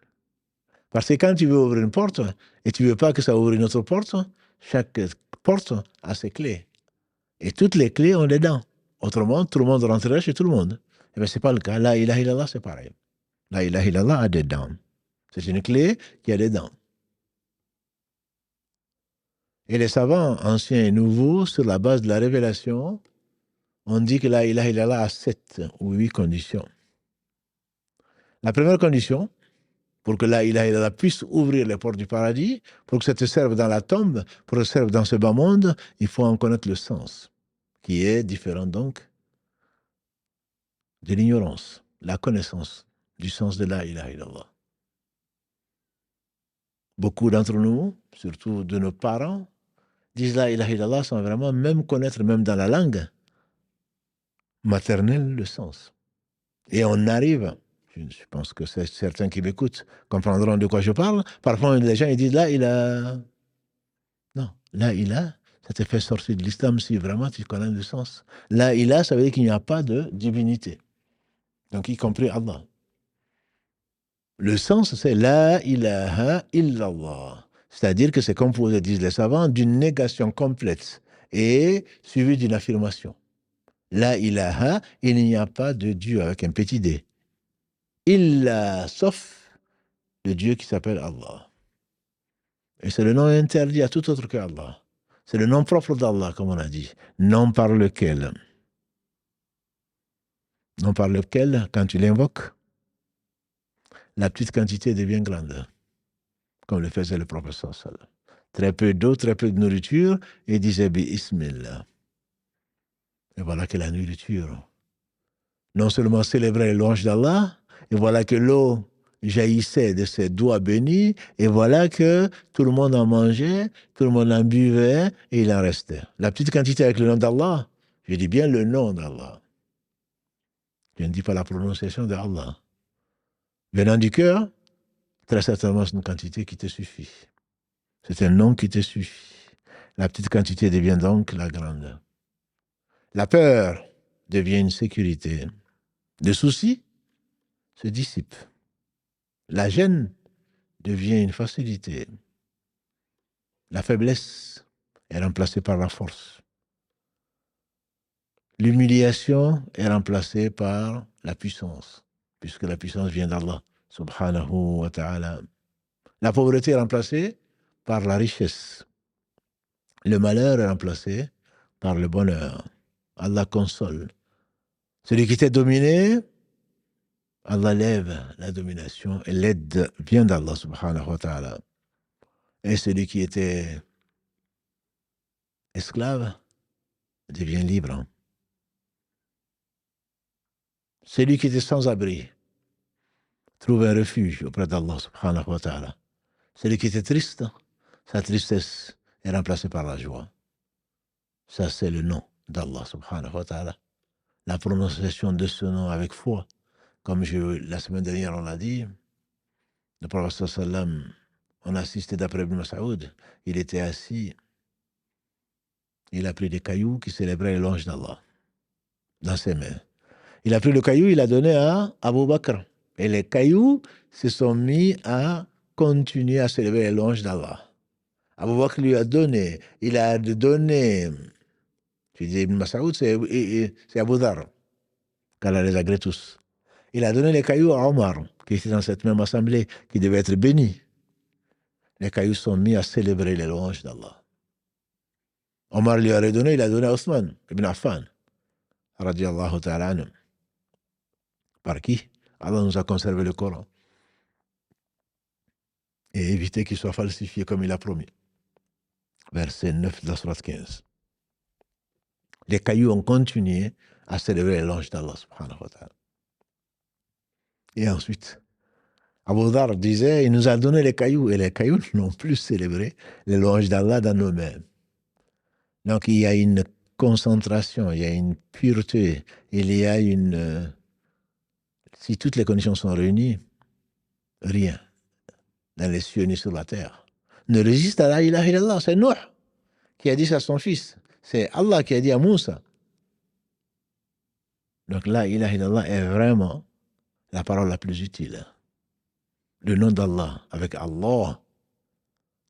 Parce que quand tu veux ouvrir une porte et tu ne veux pas que ça ouvre une autre porte, chaque porte a ses clés. Et toutes les clés ont des dents. Autrement, tout le monde rentrerait chez tout le monde. Et bien, ce n'est pas le cas. La ilaha illallah, c'est pareil. La ilaha illallah a des dents. C'est une clé qui a des dents. Et les savants anciens et nouveaux, sur la base de la révélation, on dit que la ilaha illallah a 7 ou 8 conditions. La première condition, pour que la ilaha illallah puisse ouvrir les portes du paradis, pour que ça te serve dans la tombe, pour que ça te serve dans ce bas monde, il faut en connaître le sens, qui est différent donc de l'ignorance, la connaissance du sens de la ilaha illallah. Beaucoup d'entre nous, surtout de nos parents, disent la ilaha illallah sans vraiment même connaître, même dans la langue maternelle, le sens. Et on arrive, je pense que certains qui m'écoutent comprendront de quoi je parle, parfois les gens ils disent la ilaha. Non, la ilaha, ça te fait sortir de l'islam si vraiment tu connais le sens. La ilaha, ça veut dire qu'il n'y a pas de divinité. Donc y compris Allah. Le sens, c'est la ilaha illallah. C'est-à-dire que c'est composé, disent les savants, d'une négation complète et suivie d'une affirmation. La ilaha, il n'y a pas de Dieu avec un petit d. Illa, sauf le Dieu qui s'appelle Allah. Et c'est le nom interdit à tout autre que Allah. C'est le nom propre d'Allah, comme on a dit. Nom par lequel, quand tu l'invoques, la petite quantité devient grande, comme le faisait le prophète sallallahu. Très peu d'eau, très peu de nourriture, et il disait Bismillah. Et voilà que la nourriture, non seulement célébrait les louanges d'Allah, et voilà que l'eau jaillissait de ses doigts bénis, et voilà que tout le monde en mangeait, tout le monde en buvait, et il en restait. La petite quantité avec le nom d'Allah, je dis bien le nom d'Allah. Je ne dis pas la prononciation d'Allah. Venant du cœur, très certainement c'est une quantité qui te suffit. C'est un nom qui te suffit. La petite quantité devient donc la grande. La peur devient une sécurité. Le souci se dissipe. La gêne devient une facilité. La faiblesse est remplacée par la force. L'humiliation est remplacée par la puissance, puisque la puissance vient d'Allah, subhanahu wa ta'ala. La pauvreté est remplacée par la richesse. Le malheur est remplacé par le bonheur. Allah console. Celui qui était dominé, Allah lève la domination et l'aide vient d'Allah subhanahu wa ta'ala. Et celui qui était esclave devient libre. Celui qui était sans abri trouve un refuge auprès d'Allah subhanahu wa ta'ala. Celui qui était triste, sa tristesse est remplacée par la joie. Ça, c'est le nom d'Allah subhanahu wa ta'ala. La prononciation de ce nom avec foi. Comme la semaine dernière, on l'a dit, le prophète sallam, on a assisté d'après Ibn Mas'ud, il était assis, il a pris des cailloux qui célébraient l'ange d'Allah dans ses mains. Il a pris le caillou, il a donné à Abu Bakr. Et les cailloux se sont mis à continuer à célébrer l'ange d'Allah. Abu Bakr lui a donné, il a donné, tu dis Ibn Mas'ud, c'est Abu Dhar, qu'Allah les agrée tous. Il a donné les cailloux à Omar, qui était dans cette même assemblée, qui devait être béni. Les cailloux sont mis à célébrer les louanges d'Allah. Omar lui a redonné, il a donné à Othman ibn Affan, radiallahu ta'ala anhu. Par qui? Allah nous a conservé le Coran. Et éviter qu'il soit falsifié comme il a promis. Verset 9 de la sourate 15. Les cailloux ont continué à célébrer les louanges d'Allah subhanahu wa ta'ala. Et ensuite, Abu Dhar disait, il nous a donné les cailloux, et les cailloux n'ont plus célébré les louanges d'Allah dans nos mains. Donc il y a une concentration, il y a une pureté, il y a une... si toutes les conditions sont réunies, rien, dans les cieux ni sur la terre, ne résiste à la ilaha illallah. C'est Nuh qui a dit ça à son fils. C'est Allah qui a dit à Moussa. Donc la ilaha illallah est vraiment la parole la plus utile. Le nom d'Allah avec Allah,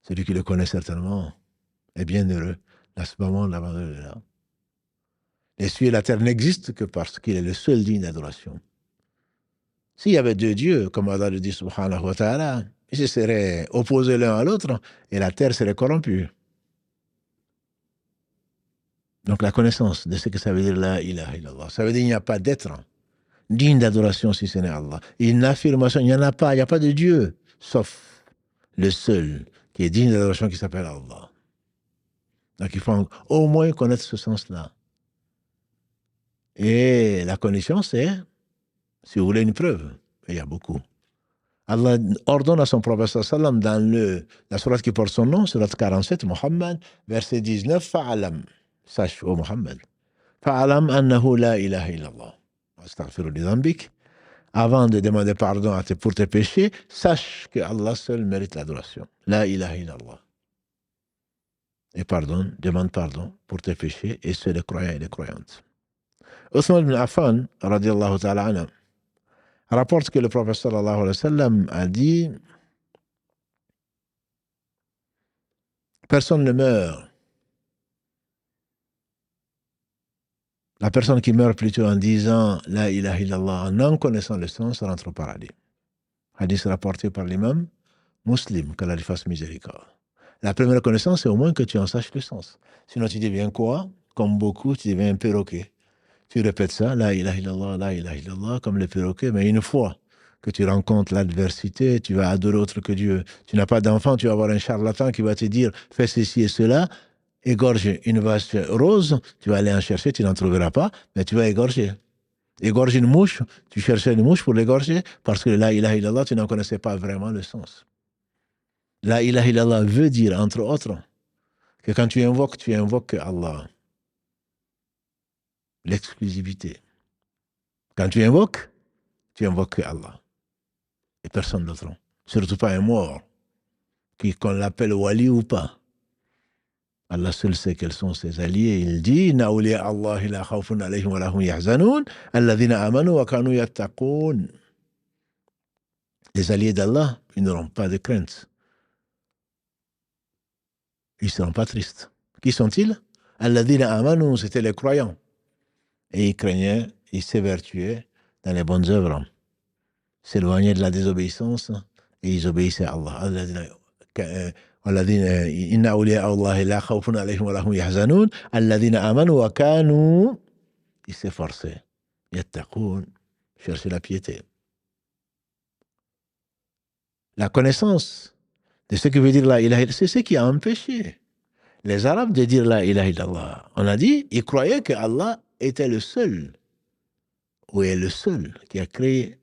celui qui le connaît certainement, est bien heureux. Là, ce moment, là. Les cieux et la terre n'existent que parce qu'il est le seul digne d'adoration. S'il y avait deux dieux, comme Allah le dit subhanahu wa ta'ala, ils se seraient opposés l'un à l'autre et la terre serait corrompue. Donc la connaissance de ce que ça veut dire la ilaha illallah, ça veut dire qu'il n'y a pas d'être digne d'adoration si ce n'est Allah. Une affirmation, il n'y en a pas, il n'y a pas de Dieu, sauf le seul qui est digne d'adoration qui s'appelle Allah. Donc il faut au moins connaître ce sens-là. Et la condition, c'est, si vous voulez une preuve, il y a beaucoup. Allah ordonne à son prophète sallam dans la sourate qui porte son nom, sourate 47, Muhammad, verset 19, Fa'alam, sache, ô Muhammad, Fa'alam annahu la ilaha illallah. Astaghfiru li dhanbik. Avant de demander pardon pour tes péchés, sache que Allah seul mérite l'adoration. La ilaha illallah. Et demande pardon pour tes péchés, et ceux des croyants et des croyantes. Othman ibn Affan, radiallahu ta'ala anhu, rapporte que le prophète sallallahu alayhi wa sallam a dit, personne ne meurt. La personne qui meurt plutôt en disant la ilaha illallah, en connaissant le sens, rentre au paradis. Hadith rapporté par l'imam Muslim, qu'Allah lui fasse miséricorde. La première connaissance, c'est au moins que tu en saches le sens. Sinon, tu deviens quoi? Comme beaucoup, tu deviens un perroquet. Tu répètes ça, la ilaha illallah, comme le perroquet, mais une fois que tu rencontres l'adversité, tu vas adorer autre que Dieu. Tu n'as pas d'enfant, tu vas avoir un charlatan qui va te dire, fais ceci et cela, égorge une vache rose, tu vas aller en chercher, tu n'en trouveras pas, mais tu vas égorger. Égorge une mouche, tu cherchais une mouche pour l'égorger, parce que la ilaha illallah, tu n'en connaissais pas vraiment le sens. La ilaha illallah veut dire, entre autres, que quand tu invoques Allah. L'exclusivité. Quand tu invoques Allah. Et personne d'autre. Surtout pas un mort, qu'on l'appelle wali ou pas. Allah seul sait quels sont ses alliés. Il dit, Inna awliya Allah la khawfun alayhim wa lahum yahzanun, alladhina amanu wa kanu yattaqun. Les alliés d'Allah, ils n'auront pas de crainte. Ils ne seront pas tristes. Qui sont-ils? Alladhina amanu, c'était les croyants. Et ils craignaient, ils s'évertuaient dans les bonnes œuvres, s'éloignaient de la désobéissance et ils obéissaient à Allah. Inna awliya Allah la khawfun alayhim wa lahum yahzanun alladhina amanu wa kanu, ils s'efforçaient, yattaqun, chercher la piété. La connaissance de ce que veut dire la ilaha illallah, c'est ce qui a empêché les Arabes de dire la ilaha illallah. On a dit, ils croyaient que Allah était le seul, ou est le seul qui a créé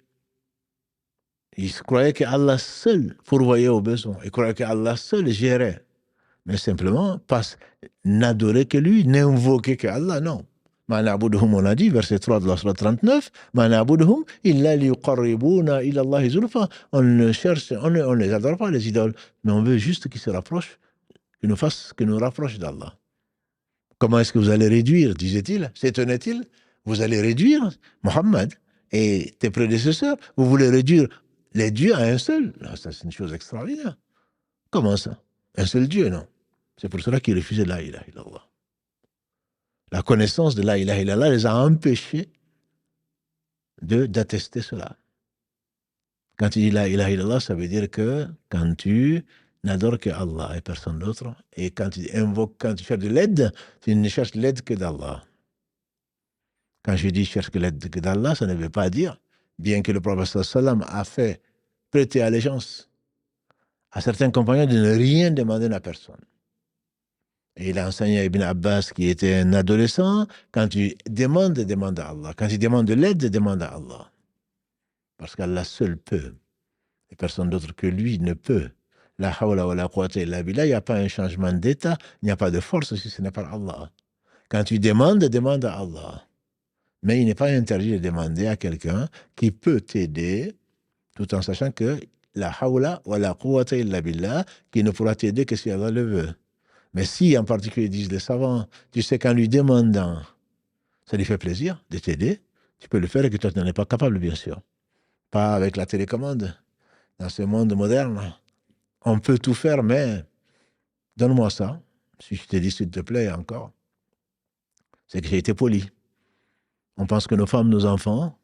Ils croyaient qu'Allah seul pourvoyait aux besoins. Ils croyaient qu'Allah seul gérait. Mais simplement, pas n'adorer que lui, n'invoquer que Allah, non. Ma na'buduhum, on a dit, verset 3 de la Sourate 39, Ma na'buduhum illa liyuqarribuna ila Allahi zulfa. On ne cherche, on ne les adore pas, les idoles, mais on veut juste qu'ils se rapprochent, qu'ils nous rapprochent d'Allah. Comment est-ce que vous allez réduire, disait-il, s'étonnait-il, vous allez réduire Mohammed et tes prédécesseurs, vous voulez réduire les dieux à un seul? Non, ça c'est une chose extraordinaire. Comment ça? Un seul Dieu, non. C'est pour cela qu'ils refusaient la ilaha illallah. La connaissance de la ilaha illallah les a empêchés d'attester cela. Quand tu dis la ilaha illallah, ça veut dire que quand tu n'adores que Allah et personne d'autre, et quand tu invoques, quand tu cherches de l'aide, tu ne cherches l'aide que d'Allah. Quand je dis cherche que l'aide que d'Allah, ça ne veut pas dire, bien que le prophète sallam a fait prêter allégeance à certains compagnons de ne rien demander à personne. Et il a enseigné à Ibn Abbas, qui était un adolescent, quand tu demandes, demande à Allah. Quand tu demandes de l'aide, demande à Allah. Parce qu'Allah seul peut. Et personne d'autre que lui ne peut. La hawla wa la quwwata illa billah, il n'y a pas un changement d'état, il n'y a pas de force si ce n'est pas Allah. Quand tu demandes, demande à Allah. Mais il n'est pas interdit de demander à quelqu'un qui peut t'aider, tout en sachant que la hawla wa la quwwata illa billah, qui ne pourra t'aider que si Allah le veut. Mais si, en particulier, disent les savants, tu sais qu'en lui demandant, ça lui fait plaisir de t'aider, tu peux le faire et que toi, tu n'en es pas capable, bien sûr. Pas avec la télécommande. Dans ce monde moderne, on peut tout faire, mais donne-moi ça. Si je te dis, s'il te plaît, encore, c'est que j'ai été poli. On pense que nos femmes, nos enfants,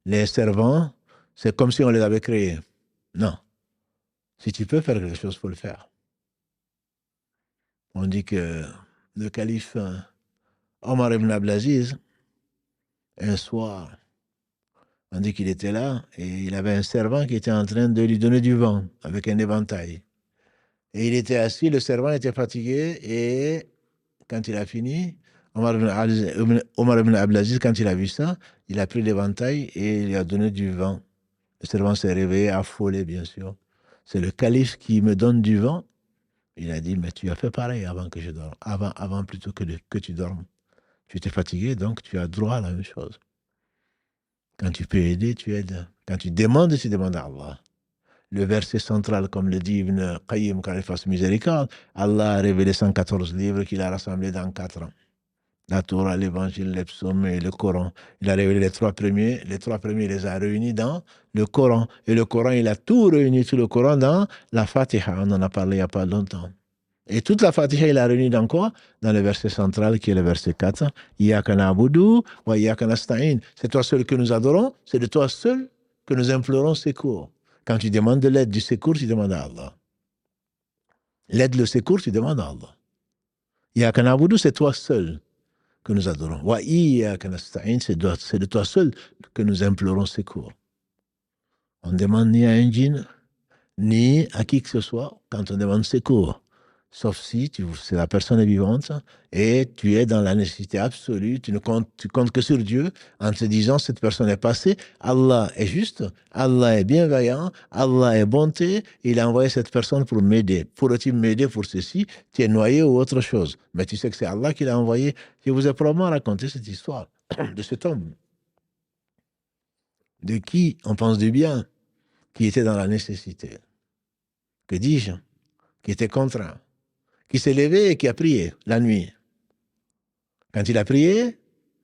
les servants, c'est comme si on les avait créés. Non. Si tu peux faire quelque chose, il faut le faire. On dit que le calife Omar ibn Abdelaziz, un soir, on dit qu'il était là et il avait un servant qui était en train de lui donner du vent avec un éventail. Et il était assis, le servant était fatigué et quand il a fini, Omar ibn Abdelaziz, quand il a vu ça, il a pris l'éventail et il lui a donné du vent. Le servant s'est réveillé, affolé bien sûr. C'est le calife qui me donne du vent. Il a dit, mais tu as fait pareil avant que je dorme, avant plutôt que tu dormes. Tu étais fatigué, donc tu as droit à la même chose. Quand tu peux aider, tu aides. Quand tu demandes à Allah. Le verset central, comme le dit Ibn Qayyim, quand il fasse miséricorde, Allah a révélé 114 livres qu'il a rassemblés dans 4 ans. La Torah, l'Évangile, les psaumes et le Coran. Il a révélé les 3 premiers. Les 3 premiers, il les a réunis dans le Coran. Et le Coran, il a tout réuni, tout le Coran dans la Fatiha. On en a parlé il n'y a pas longtemps. Et toute la Fatiha, il a réuni dans quoi? Dans le verset central qui est le verset 4. Iyyaka na'budu wa iyyaka nasta'in. C'est toi seul que nous adorons, c'est de toi seul que nous implorons secours. Quand tu demandes de l'aide, du secours, tu demandes à Allah. L'aide, le secours, tu demandes à Allah. Iyyaka na'budu, c'est toi seul que nous adorons. Wa iyyaka nasta'in, c'est de toi seul que nous implorons secours. On ne demande ni à un djinn, ni à qui que ce soit quand on demande secours. Sauf si c'est la personne est vivante et tu es dans la nécessité absolue, tu comptes que sur Dieu en te disant cette personne est passée, Allah est juste, Allah est bienveillant, Allah est bonté, il a envoyé cette personne pour m'aider. Pourrait-il m'aider pour ceci? Tu es noyé ou autre chose. Mais tu sais que c'est Allah qui l'a envoyé. Je vous ai probablement raconté cette histoire de cet homme, de qui on pense du bien, qui était dans la nécessité. Que dis-je? Qui était contraint, qui s'est levé et qui a prié la nuit. Quand il a prié,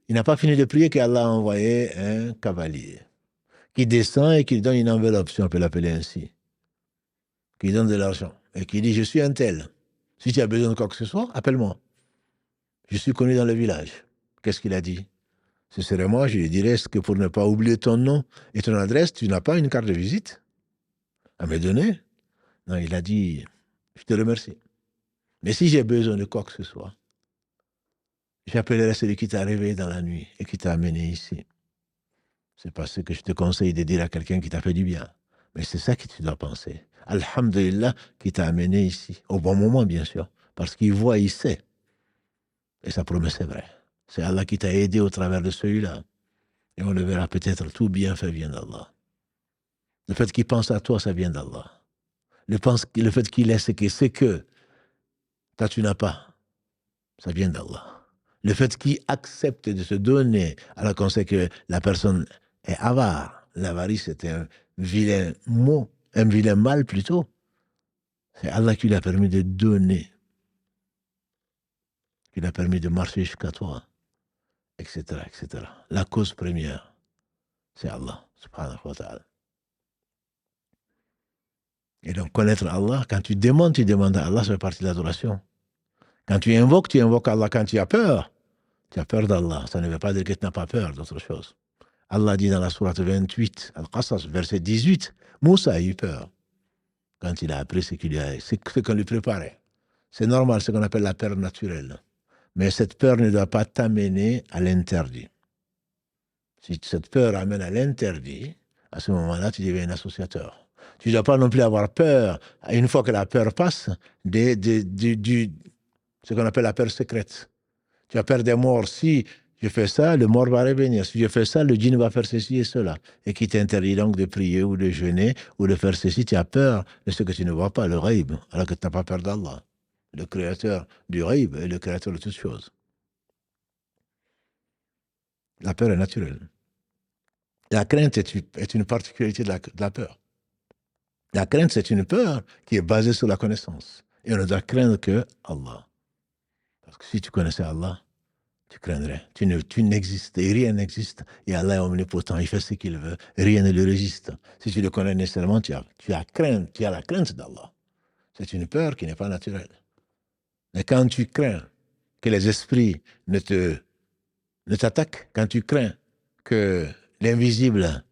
il n'a pas fini de prier qu'Allah a envoyé un cavalier qui descend et qui lui donne une enveloppe, si on peut l'appeler ainsi, qui lui donne de l'argent et qui dit, je suis un tel. Si tu as besoin de quoi que ce soit, appelle-moi. Je suis connu dans le village. Qu'est-ce qu'il a dit? Ce serait moi, je lui dirais, est-ce que pour ne pas oublier ton nom et ton adresse, tu n'as pas une carte de visite à me donner? Non, il a dit, je te remercie. Mais si j'ai besoin de quoi que ce soit, j'appellerai celui qui t'a réveillé dans la nuit et qui t'a amené ici. C'est pas ce que je te conseille de dire à quelqu'un qui t'a fait du bien. Mais c'est ça que tu dois penser. Alhamdulillah qui t'a amené ici. Au bon moment, bien sûr. Parce qu'il voit, il sait. Et sa promesse est vraie. C'est Allah qui t'a aidé au travers de celui-là. Et on le verra peut-être, tout bienfait vient d'Allah. Le fait qu'il pense à toi, ça vient d'Allah. Le fait qu'il ait ce que toi tu n'as pas, ça vient d'Allah. Le fait qu'il accepte de se donner, alors qu'on sait que la personne est avare. L'avarice est un vilain mot, un vilain mal plutôt. C'est Allah qui lui a permis de donner, qui lui a permis de marcher jusqu'à toi, etc., etc. La cause première, c'est Allah, subhanahu wa ta'ala. Et donc, connaître Allah, quand tu demandes à Allah, ça fait partie de l'adoration. Quand tu invoques Allah. Quand tu as peur d'Allah. Ça ne veut pas dire que tu n'as pas peur d'autre chose. Allah dit dans la sourate 28, Al-Qasas, verset 18, Moussa a eu peur quand il a appris ce qu'on lui préparait. C'est normal, ce qu'on appelle la peur naturelle. Mais cette peur ne doit pas t'amener à l'interdit. Si cette peur amène à l'interdit, à ce moment-là, tu deviens un associateur. Tu ne dois pas non plus avoir peur, une fois que la peur passe, ce qu'on appelle la peur secrète. Tu as peur des morts. Si je fais ça, le mort va revenir. Si je fais ça, le djinn va faire ceci et cela. Et qui t'interdit donc de prier ou de jeûner ou de faire ceci. Tu as peur de ce que tu ne vois pas, le ghaib, alors que tu n'as pas peur d'Allah, le créateur du ghaib et le créateur de toutes choses. La peur est naturelle. La crainte est une particularité de la peur. La crainte, c'est une peur qui est basée sur la connaissance. Et on ne doit craindre que Allah. Parce que si tu connaissais Allah, tu craindrais. Tu n'existes et rien n'existe. Et Allah est omnipotent, il fait ce qu'il veut. Rien ne le résiste. Si tu le connais nécessairement, tu as la crainte d'Allah. C'est une peur qui n'est pas naturelle. Mais quand tu crains que les esprits ne t'attaquent, quand tu crains que l'invisible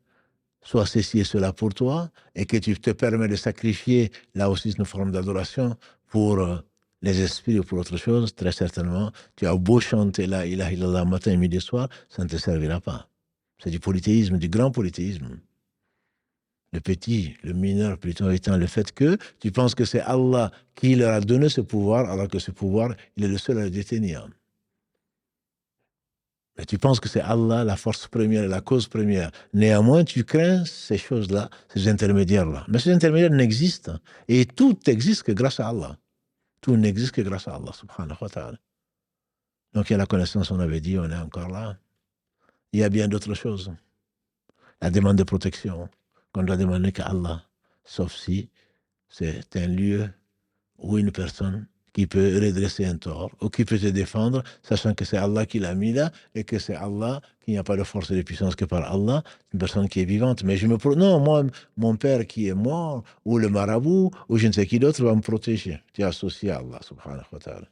soit ceci et cela pour toi, et que tu te permets de sacrifier, là aussi c'est une forme d'adoration, pour les esprits ou pour autre chose, très certainement, tu as beau chanter la ilaha illallah matin, midi, soir, ça ne te servira pas. C'est du polythéisme, du grand polythéisme. Le petit, le mineur plutôt étant le fait que tu penses que c'est Allah qui leur a donné ce pouvoir, alors que ce pouvoir, il est le seul à le détenir. Mais tu penses que c'est Allah, la force première et la cause première. Néanmoins, tu crains ces choses-là, ces intermédiaires-là. Mais ces intermédiaires n'existent. Et tout n'existe que grâce à Allah. Tout n'existe que grâce à Allah, subhanahu wa ta'ala. Donc il y a la connaissance, on avait dit, on est encore là. Il y a bien d'autres choses. La demande de protection, qu'on doit demander qu'à Allah, sauf si c'est un lieu ou une personne qui peut redresser un tort ou qui peut te défendre, sachant que c'est Allah qui l'a mis là et que c'est Allah, qu'il n'y a pas de force et de puissance que par Allah, une personne qui est vivante. Mais non, moi, mon père qui est mort, ou le marabout, ou je ne sais qui d'autre va me protéger. Tu es associé à Allah, subhanahu wa ta'ala.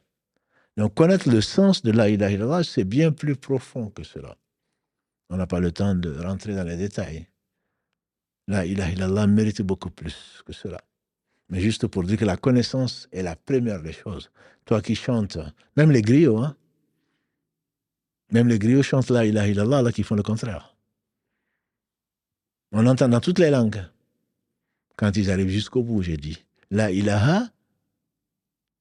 Donc, connaître le sens de la ilaha illallah, c'est bien plus profond que cela. On n'a pas le temps de rentrer dans les détails. La ilaha illallah mérite beaucoup plus que cela. Mais juste pour dire que la connaissance est la première des choses. Toi qui chantes, même les griots, hein, même les griots chantent la ilaha illallah, là qui font le contraire. On entend dans toutes les langues. Quand ils arrivent jusqu'au bout, j'ai dit, la ilaha,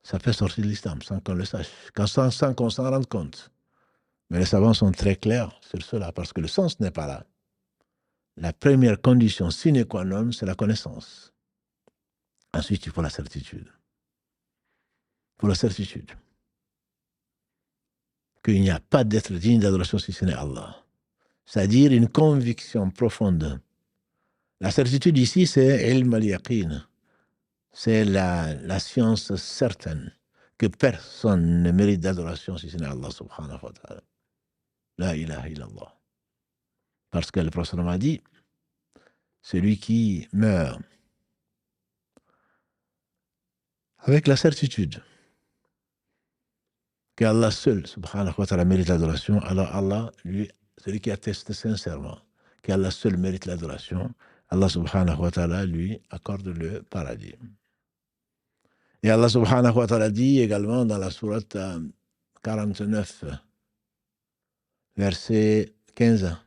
ça fait sortir de l'islam sans qu'on le sache, sans qu'on s'en rende compte. Mais les savants sont très clairs sur cela, parce que le sens n'est pas là. La première condition sine qua non, c'est la connaissance. Ensuite, il faut la certitude. Il faut la certitude qu'il n'y a pas d'être digne d'adoration si ce n'est Allah. C'est-à-dire une conviction profonde. La certitude ici, c'est ilm al-yaqin. C'est la science certaine que personne ne mérite d'adoration si ce n'est Allah subhanahu wa ta'ala. La ilaha illallah. Parce que le prophète m'a dit, celui qui meurt avec la certitude qu'Allah seul, subhanahu wa ta'ala, mérite l'adoration, alors Allah, lui, celui qui atteste sincèrement qu'Allah seul mérite l'adoration, Allah subhanahu wa ta'ala lui accorde le paradis. Et Allah subhanahu wa ta'ala dit également dans la sourate 49, verset 15,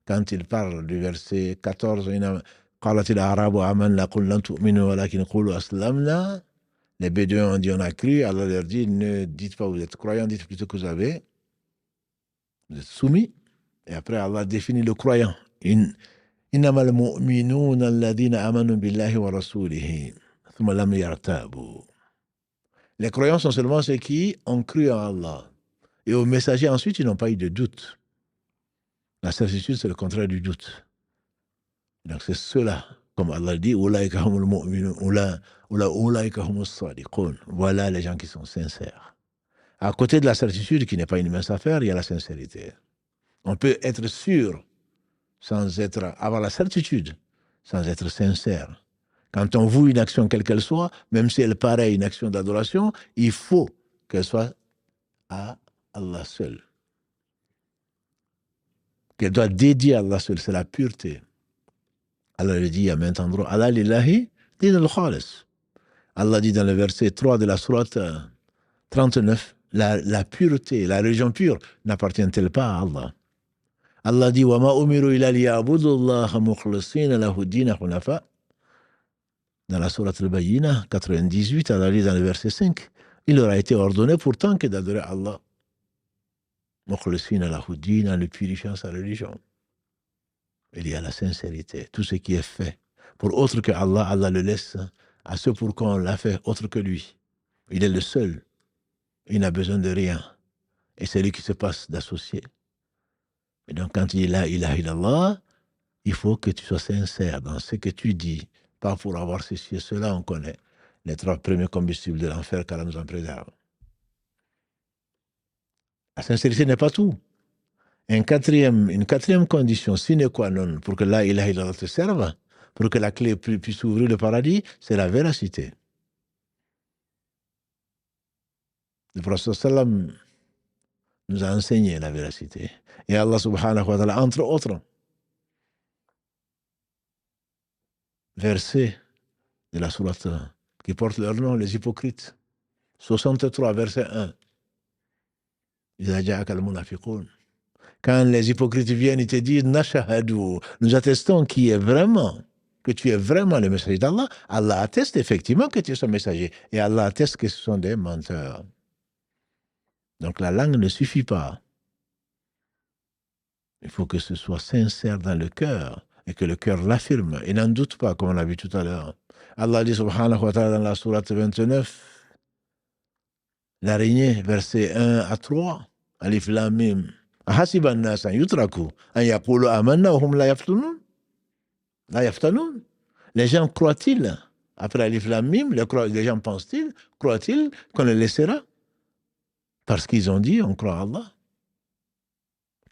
quand il parle du verset 14, قالت الأعراب آمنا قل لن تؤمنوا ولكن قولوا أسلمنا. Les Bédouins ont dit on a cru, Allah leur dit ne dites pas vous êtes croyants, dites plutôt que vous êtes soumis. Et après Allah définit le croyant. إنما المؤمنون الذين آمنوا بالله ورسوله ثم لم يرتابوا. Les croyants sont seulement ceux qui ont cru en Allah. Et aux messagers, ensuite, ils n'ont pas eu de doute. La certitude, c'est le contraire du doute. Donc, c'est ceux-là, comme Allah dit, voilà les gens qui sont sincères. À côté de la certitude, qui n'est pas une mince affaire, il y a la sincérité. On peut être sûr sans avoir la certitude, sans être sincère. Quand on voue une action quelle qu'elle soit, même si elle paraît une action d'adoration, il faut qu'elle soit à Allah seul. Qu'elle doit dédier à Allah seul, c'est la pureté. Allah le dit à maintes endroits, Allah lillahi din al-khalis. Allah dit dans le verset 3 de la sourate 39, la pureté, la religion pure n'appartient-elle pas à Allah? Allah dit wa ma umiru illa liya'budu Allah mukhlisina lahu ad-din hunafa. Dans la sourate al-Bayyinah 98, Allah dit dans le verset 5, il leur a été ordonné pourtant que d'adorer Allah mukhlisina lahu ad-din, en le purifiant sa religion. Il y a la sincérité. Tout ce qui est fait pour autre que Allah, Allah le laisse à ceux pour qui on l'a fait, autre que lui. Il est le seul. Il n'a besoin de rien. Et c'est lui qui se passe d'associer. Et donc, quand il est là, il a illallah, il faut que tu sois sincère dans ce que tu dis. Pas pour avoir ceci et cela, on connaît les 3 premiers combustibles de l'enfer, qu'Allah nous en préserve. La sincérité n'est pas tout. Une quatrième condition sine qua non pour que la ilaha illallah te serve, pour que la clé puisse ouvrir le paradis, c'est la véracité. Le prophète sallam nous a enseigné la véracité. Et Allah subhanahu wa ta'ala, entre autres versets de la sourate qui portent leur nom, les hypocrites. 63, verset 1. Quand les hypocrites viennent, ils te disent Nashahadu, nous attestons que tu es vraiment le messager d'Allah. Allah atteste effectivement que tu es son messager. Et Allah atteste que ce sont des menteurs. Donc la langue ne suffit pas. Il faut que ce soit sincère dans le cœur et que le cœur l'affirme. Et n'en doute pas, comme on l'a vu tout à l'heure. Allah dit subhanahu wa ta'ala dans la sourate 29, l'araignée, versets 1 à 3, Alif Lam Mim. Ahasiba an-nas an yutraku an yaqulu amanna wa hum la yaftanun. La yaftanun. Les gens croient-ils, après Alif Lam Mim, les gens pensent-ils, croient-ils qu'on les laissera? Parce qu'ils ont dit, on croit à Allah.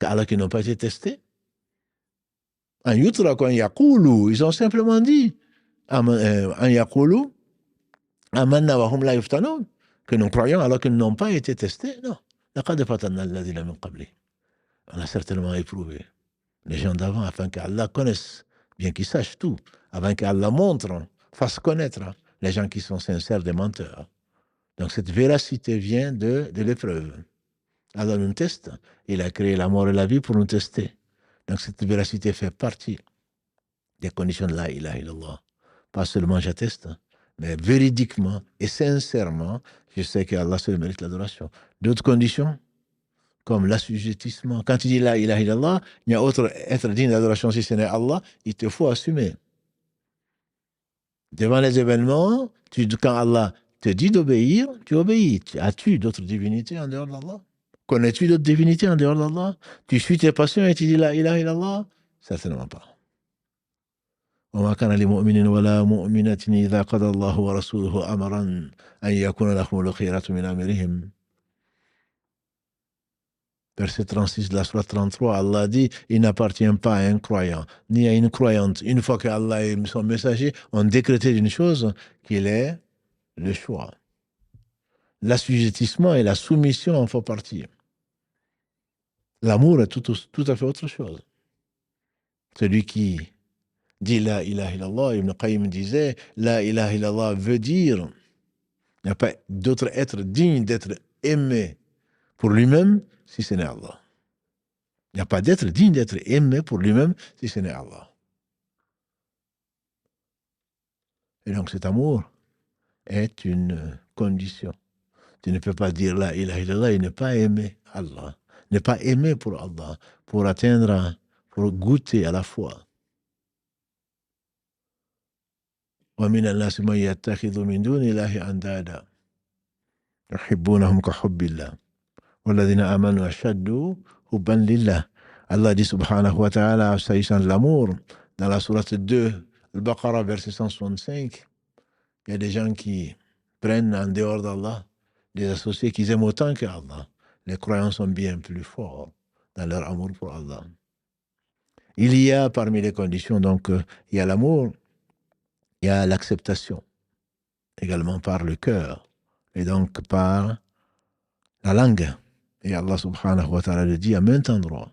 Alors qu'ils n'ont pas été testés. En yutraku an yaqulu, ils ont simplement dit, an yaqulu amanna wa hum la yaftanun, que nous croyons alors qu'ils n'ont pas été testés. Non. Laqad fatanna alladhina min qabli. On a certainement éprouvé les gens d'avant afin qu'Allah connaisse, bien qu'ils sachent tout, afin qu'Allah montre, fasse connaître les gens qui sont sincères des menteurs. Donc cette véracité vient de l'épreuve. Allah nous teste. Il a créé la mort et la vie pour nous tester. Donc cette véracité fait partie des conditions de la ilaha illallah. Pas seulement j'atteste, mais véridiquement et sincèrement, je sais qu'Allah seul mérite l'adoration. D'autres conditions, comme l'assujettissement. Quand tu dis la ilaha illallah, il n'y a autre être digne d'adoration si ce n'est Allah, il te faut assumer. Devant les événements, quand Allah te dit d'obéir, tu obéis. As-tu d'autres divinités en dehors d'Allah? Connais-tu d'autres divinités en dehors d'Allah? Tu suis tes passions et tu dis la ilaha illallah? Certainement pas. وما كان لمؤمن ولا مؤمنة إذا قضى الله ورسوله أمرا أن يكون لهم الخيرة من أمرهم. Verset 36 de la sourate 33, Allah dit, il n'appartient pas à un croyant, ni à une croyante. Une fois que Allah et son messager ont décrété d'une chose, qu'il est le choix. L'assujettissement et la soumission en font partie. L'amour est tout à fait autre chose. Celui qui dit la ilaha illallah, Ibn Qayyim disait, la ilaha illallah veut dire, il n'y a pas d'autre être digne d'être aimé pour lui-même si ce n'est Allah. Il n'y a pas d'être digne d'être aimé pour lui-même si ce n'est Allah. Et donc cet amour est une condition. Tu ne peux pas dire la ilaha illallah et ne pas aimer Allah. Ne pas aimer pour Allah, pour atteindre, pour goûter à la foi. وَمِنَ النَّاسِ مَن يَتَّخِذُ مِن دُونِ اللَّهِ أَندَادًا يُحِبُّونَهُمْ كَحُبِّ اللَّهِ وَالَّذِينَ آمَنُوا أَشَدُّ حُبًّا لِلَّهِ. Allah dit subhanahu wa ta'ala, s'agissant de l'amour, dans la sourate 2, Al-Baqarah, verset 165, il y a des gens qui prennent en dehors d'Allah des associés qu'ils aiment autant qu'Allah. Les croyants sont bien plus forts dans leur amour pour Allah. Il y a parmi les conditions, donc, il y a l'amour, il y a l'acceptation, également par le cœur, et donc par la langue. Et Allah subhanahu wa ta'ala le dit à maintes endroits.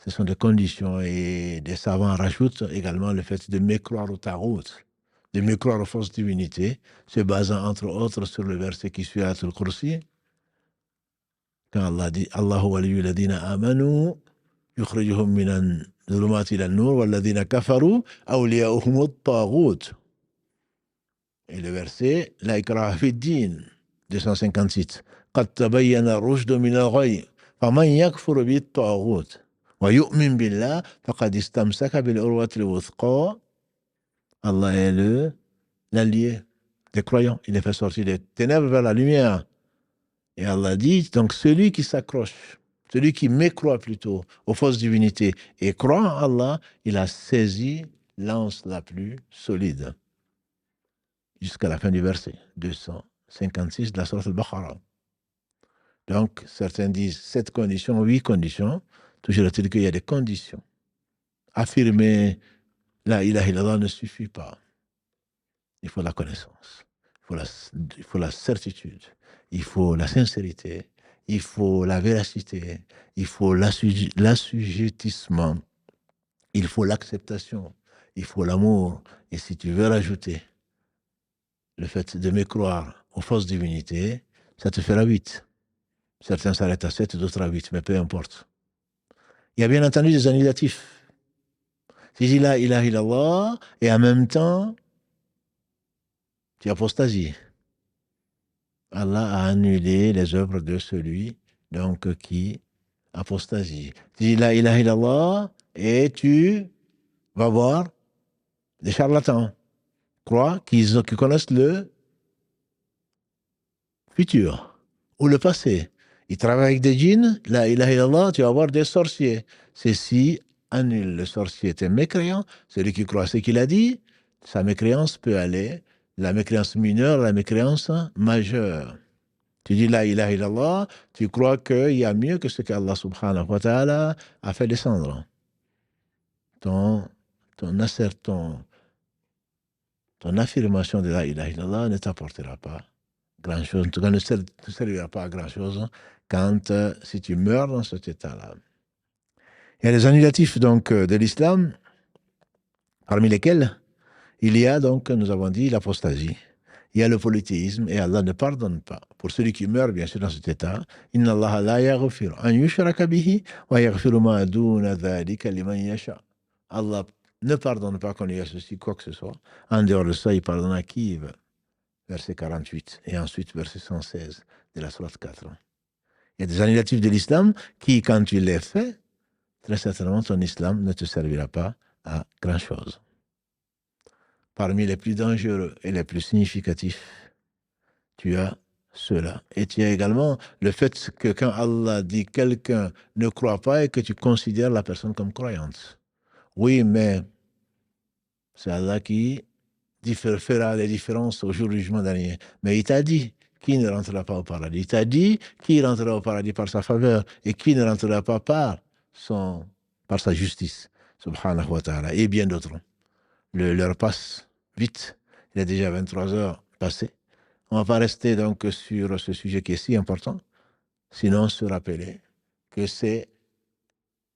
Ce sont des conditions, et des savants rajoutent également le fait de mécroire au tarout, de mécroire aux fausses divinités, se basant entre autres sur le verset qui suit Ayatul Kursi, quand Allah dit Allahu waliyyu ladina amanu yukhrijuhum minan dhulumati ilan nur walladhina kafaru awliya'uhum at-taghut. Et le verset La ikraha fi din 256 Qad tabayyana ar-rushdu min al-ghayy faman yakfur bit-taghut wa yu'min billah faqad istamsaka bil urwati al-wuthqa. Allah est l'allié des croyants. Il les fait sortir des ténèbres vers la lumière. Et Allah dit, donc celui qui s'accroche, celui qui mécroit plutôt aux fausses divinités et croit en Allah, il a saisi l'anse la plus solide. Jusqu'à la fin du verset 256 de la sourate Al-Baqarah. Donc, certains disent 7 conditions, 8 conditions. Toujours est-il qu'il y a des conditions. Affirmer la ilaha illallah ne suffit pas. Il faut la connaissance, il faut la certitude, il faut la sincérité, il faut la véracité, il faut l'assujettissement, il faut l'acceptation, il faut l'amour. Et si tu veux rajouter le fait de mécroire aux fausses divinités, ça te fera 8. Certains s'arrêtent à 7, d'autres à 8, mais peu importe. Il y a bien entendu des annulatifs. Si tu dis la ilaha illallah, et en même temps, tu apostasies. Allah a annulé les œuvres de celui donc qui apostasie. Tu dis la ilaha illallah et tu vas voir des charlatans qui connaissent le futur ou le passé. Ils travaillent avec des djinns, la ilaha illallah, tu vas voir des sorciers. Ceci annule le sorcier est un mécréant, celui qui croit ce qu'il a dit, sa mécréance peut aller, la mécréance mineure, la mécréance majeure. Tu dis la ilaha illallah, tu crois qu'il y a mieux que ce qu'Allah subhanahu wa ta'ala a fait descendre. Ton affirmation de la ilaha illallah ne t'apportera pas grand-chose, en tout cas ne servira pas à grand-chose quand, si tu meurs dans cet état-là. Il y a les annulatifs donc de l'islam, parmi lesquels il y a donc, nous avons dit, l'apostasie. Il y a le polythéisme et Allah ne pardonne pas. Pour celui qui meurt, bien sûr, dans cet état, Inna Allah la yaghfir an yushraka bihi wa yaghfiru ma duna dhalika liman yasha. Allah ne pardonne pas qu'on lui associe quoi que ce soit. En dehors de ça, il pardonne à qui il veut. Verset 48 et ensuite verset 116 de la sourate 4. Il y a des annulatifs de l'islam qui, quand tu les fais, très certainement ton islam ne te servira pas à grand-chose. Parmi les plus dangereux et les plus significatifs, tu as cela. Et tu as également le fait que quand Allah dit quelqu'un ne croit pas et que tu considères la personne comme croyante. Oui, mais c'est Allah qui fera les différences au jour du jugement dernier. Mais il t'a dit qui ne rentrera pas au paradis. Il t'a dit qui rentrera au paradis par sa faveur et qui ne rentrera pas par sa justice. Subhanahu wa ta'ala. Et bien d'autres. L'heure passe vite. Il est déjà 23 heures passées. On ne va pas rester donc sur ce sujet qui est si important, sinon se rappeler que c'est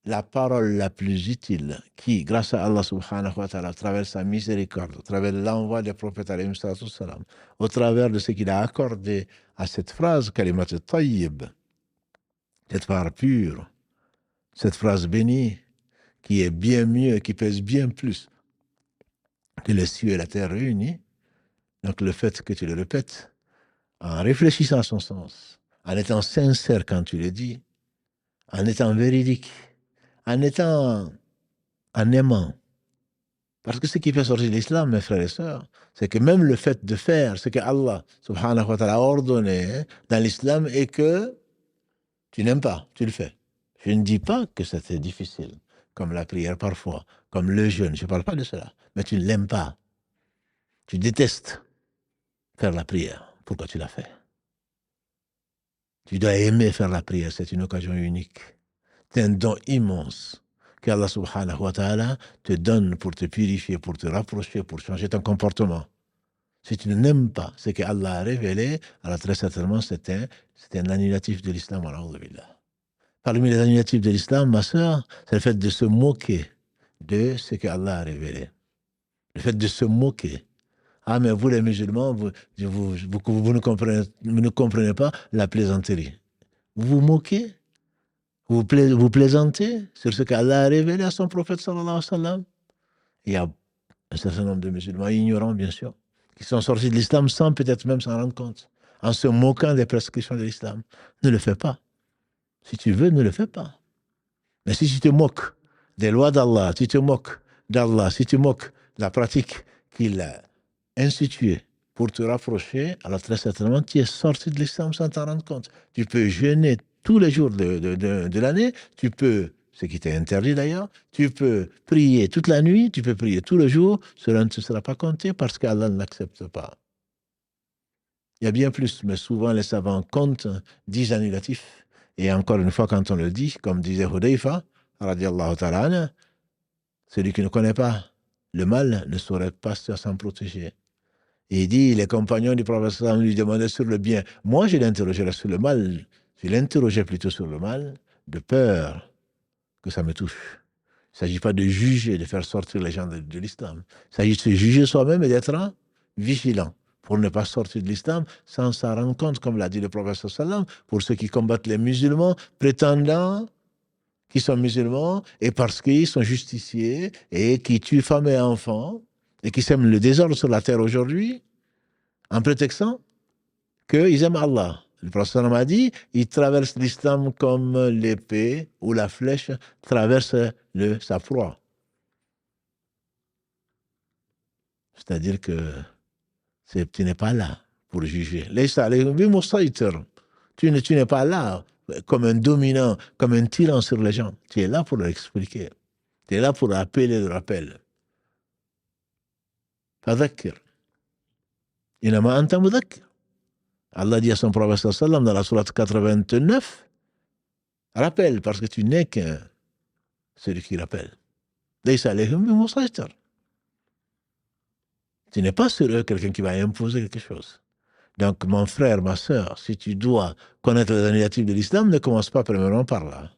la parole la plus utile qui, grâce à Allah subhanahu wa ta'ala, à travers sa miséricorde, à travers l'envoi des prophètes alayhim salatu wassalam, au travers de ce qu'il a accordé à cette phrase, kalimat tayyib, cette phrase pure, cette phrase bénie, qui est bien mieux, qui pèse bien plus que les cieux et la terre réunis. Donc le fait que tu le répètes, en réfléchissant à son sens, en étant sincère quand tu le dis, en étant véridique, en aimant, Parce que ce qui fait sortir l'islam, mes frères et sœurs, c'est que même le fait de faire ce que Allah subhanahu wa ta'ala a ordonné dans l'islam et que tu n'aimes pas, tu le fais. Je ne dis pas que c'était difficile, comme la prière parfois, comme le jeûne, je ne parle pas de cela. Mais tu ne l'aimes pas. Tu détestes faire la prière. Pourquoi tu l'as fait? Tu dois aimer faire la prière, c'est une occasion unique. C'est un don immense qu'Allah subhanahu wa ta'ala te donne pour te purifier, pour te rapprocher, pour changer ton comportement. Si tu n'aimes pas ce que Allah a révélé, alors très certainement c'est un annulatif de l'islam. Parmi les annulatifs de l'islam, ma sœur, c'est le fait de se moquer de ce que Allah a révélé. Le fait de se moquer. Ah, mais vous les musulmans, vous ne comprenez pas la plaisanterie. Vous vous moquez, vous plaisantez sur ce qu'Allah a révélé à son prophète sallallahu alayhi wa sallam. Il y a un certain nombre de musulmans ignorants, bien sûr, qui sont sortis de l'islam sans peut-être même s'en rendre compte, en se moquant des prescriptions de l'islam. Ne le fais pas. Si tu veux, ne le fais pas. Mais si tu te moques des lois d'Allah, si tu te moques d'Allah, si tu moques de la pratique qu'il a instituée pour te rapprocher, alors très certainement, tu es sorti de l'islam sans t'en rendre compte. Tu peux jeûner tous les jours de l'année, tu peux, ce qui t'est interdit d'ailleurs, tu peux prier toute la nuit, tu peux prier tous les jours, cela ne te sera pas compté parce qu'Allah ne l'accepte pas. Il y a bien plus, mais souvent les savants comptent 10 annulatifs. Et encore une fois, quand on le dit, comme disait Hudayfa, radiallahu ta'ala anhu, celui qui ne connaît pas le mal ne saurait pas s'en protéger. Et il dit, les compagnons du prophète lui demandaient sur le bien. Moi, je l'interrogeais sur le mal. Je l'interrogeais plutôt sur le mal, de peur que ça me touche. Il ne s'agit pas de juger, de faire sortir les gens de l'islam. Il s'agit de se juger soi-même et d'être vigilant pour ne pas sortir de l'islam sans s'en rendre compte, comme l'a dit le prophète sallam, pour ceux qui combattent les musulmans, prétendant qu'ils sont musulmans et parce qu'ils sont justiciers et qui tuent femmes et enfants et qui sèment le désordre sur la terre aujourd'hui en prétextant qu'ils aiment Allah. Le prophète sallam a dit, ils traversent l'islam comme l'épée ou la flèche traverse sa proie. C'est-à-dire que tu n'es pas là pour juger. Tu n'es pas là comme un dominant, comme un tyran sur les gens. Tu es là pour leur expliquer. Tu es là pour appeler le rappel. Fadhakkir. Inama anta mudhakkir. Allah dit à son prophète sallam dans la sourate 89, rappelle, parce que tu n'es qu'un celui qui rappelle. Laysa alayhim bimusaytir. Tu n'es pas sur eux quelqu'un qui va imposer quelque chose. Donc, mon frère, ma sœur, si tu dois connaître les annulatifs de l'islam, ne commence pas premièrement par là.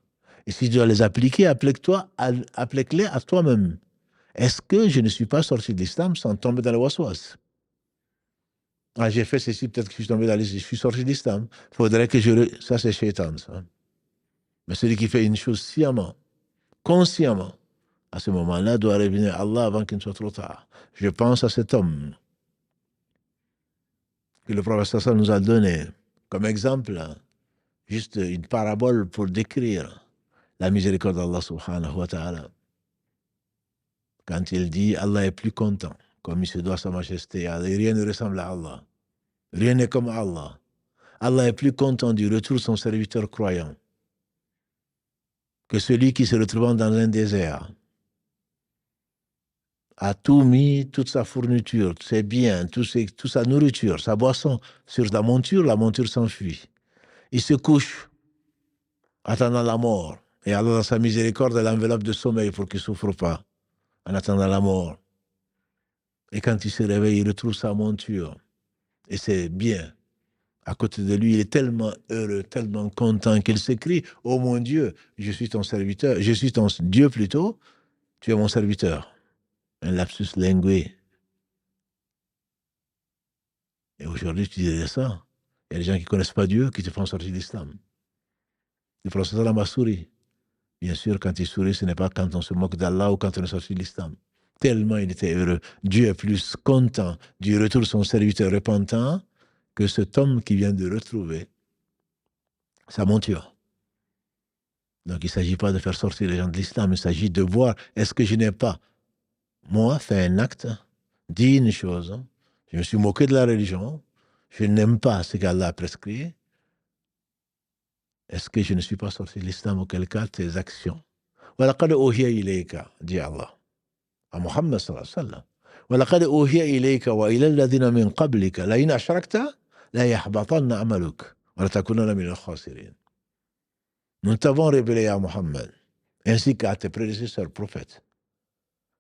Et si tu dois les appliquer, applique-les à toi-même. Est-ce que je ne suis pas sorti de l'islam sans tomber dans le waswas? Ah, j'ai fait ceci, peut-être que je suis tombé dans l'islam, je suis sorti de l'islam. Il faudrait que ça, c'est shaitan, ça. Mais celui qui fait une chose sciemment, consciemment, à ce moment-là, doit revenir à Allah avant qu'il ne soit trop tard. Je pense à cet homme que le prophète nous a donné comme exemple, juste une parabole pour décrire la miséricorde d'Allah subhanahu wa ta'ala. Quand il dit Allah est plus content, comme il se doit à sa majesté, rien ne ressemble à Allah. Rien n'est comme Allah. Allah est plus content du retour de son serviteur croyant que celui qui se retrouvant dans un désert a tout mis, toute sa fourniture, ses biens, toute sa nourriture, sa boisson sur la monture s'enfuit. Il se couche, attendant la mort. Et Allah, dans sa miséricorde, l'enveloppe de sommeil pour qu'il ne souffre pas, en attendant la mort. Et quand il se réveille, il retrouve sa monture. Et c'est bien. À côté de lui, il est tellement heureux, tellement content qu'il s'écrie, « Oh mon Dieu, je suis ton serviteur, je suis ton Dieu plutôt, tu es mon serviteur. » Un lapsus lingué. Et aujourd'hui, tu disais ça. Il y a des gens qui ne connaissent pas Dieu, qui te font sortir de l'islam. Le prophète a souri. Bien sûr, quand il sourit, ce n'est pas quand on se moque d'Allah ou quand on est sorti de l'islam. Tellement il était heureux. Dieu est plus content du retour de son serviteur repentant que cet homme qui vient de retrouver sa monture. Donc il ne s'agit pas de faire sortir les gens de l'islam, il s'agit de voir, est-ce que je n'ai pas moi, fais un acte, dis une chose, je me suis moqué de la religion, je n'aime pas ce qu'Allah a prescrit, est-ce que je ne suis pas sorti de l'islam, auquel cas tes actions? وَلَقَدْ أُوحِيَ إِلَيْكَ, dit Allah à Muhammad sallallahu alayhi wa sallam. وَلَقَدْ أُوحِيَ إِلَيْكَ وَإِلَى الَّذِينَ مِنْ قَبْلِكَ لَئِنْ أَشْرَكْتَ لَيَحْبَطَنَّ عَمَلُكَ وَلَتَكُونَنَّ مِنَ الْخَاسِرِينَ. Nous t'avons révélé à Muhammad, ainsi qu'à tes prédécesseurs prophètes,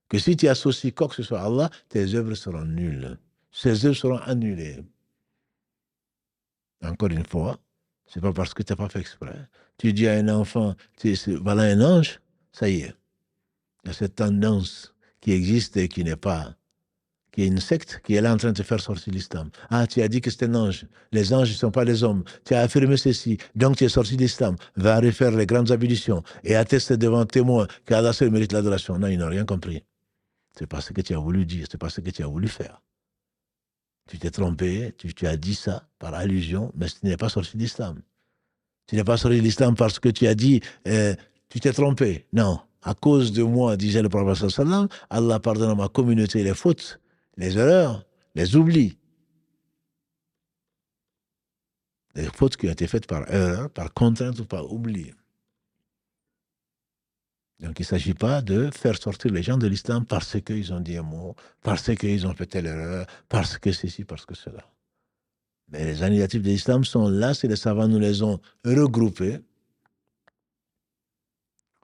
que si tu associes quoi que ce soit à Allah, tes œuvres seront nulles. Ces œuvres seront annulées. Encore une fois, c'est pas parce que tu n'as pas fait exprès. Tu dis à un enfant, voilà un ange, ça y est. Il y a cette tendance qui existe et qui n'est pas, qui est une secte, qui est là en train de te faire sortir de l'islam. Ah, tu as dit que c'est un ange. Les anges ne sont pas des hommes. Tu as affirmé ceci. Donc tu es sorti de l'islam. Va refaire les grandes ablutions et atteste devant témoin qu'Allah seul mérite l'adoration. Non, ils n'ont rien compris. C'est pas ce que tu as voulu dire, c'est pas ce que tu as voulu faire. Tu t'es trompé, tu as dit ça par allusion, mais tu n'es pas sorti de l'islam. Tu n'es pas sorti de l'islam parce que tu as dit, tu t'es trompé. Non, à cause de moi, disait le prophète sallam, Allah pardonne à ma communauté les fautes, les erreurs, les oublis. Les fautes qui ont été faites par erreur, par contrainte ou par oubli. Donc il ne s'agit pas de faire sortir les gens de l'islam parce qu'ils ont dit un mot, parce qu'ils ont fait telle erreur, parce que ceci, parce que cela. Mais les annégatifs de l'islam sont là, c'est les savants nous les ont regroupés.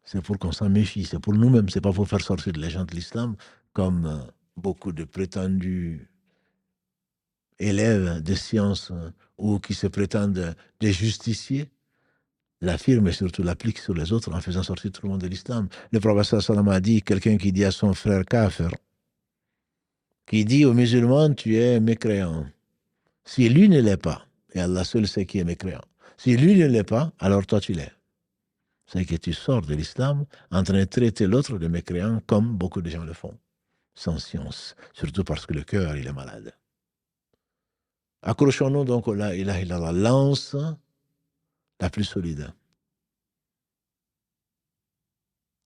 C'est pour qu'on s'en méfie, c'est pour nous-mêmes, c'est pas pour faire sortir les gens de l'islam comme beaucoup de prétendus élèves de sciences ou qui se prétendent des justiciers l'affirment et surtout l'appliquent sur les autres en faisant sortir tout le monde de l'islam. Le prophète sallam a dit, quelqu'un qui dit à son frère kafir, qui dit aux musulmans, tu es mécréant. Si lui ne l'est pas, et Allah seul sait qui est mécréant, si lui ne l'est pas, alors toi tu l'es. C'est que tu sors de l'islam en train de traiter l'autre de mécréant comme beaucoup de gens le font, sans science, surtout parce que le cœur, il est malade. Accrochons-nous donc au la ilaha illallah, lance la plus solide,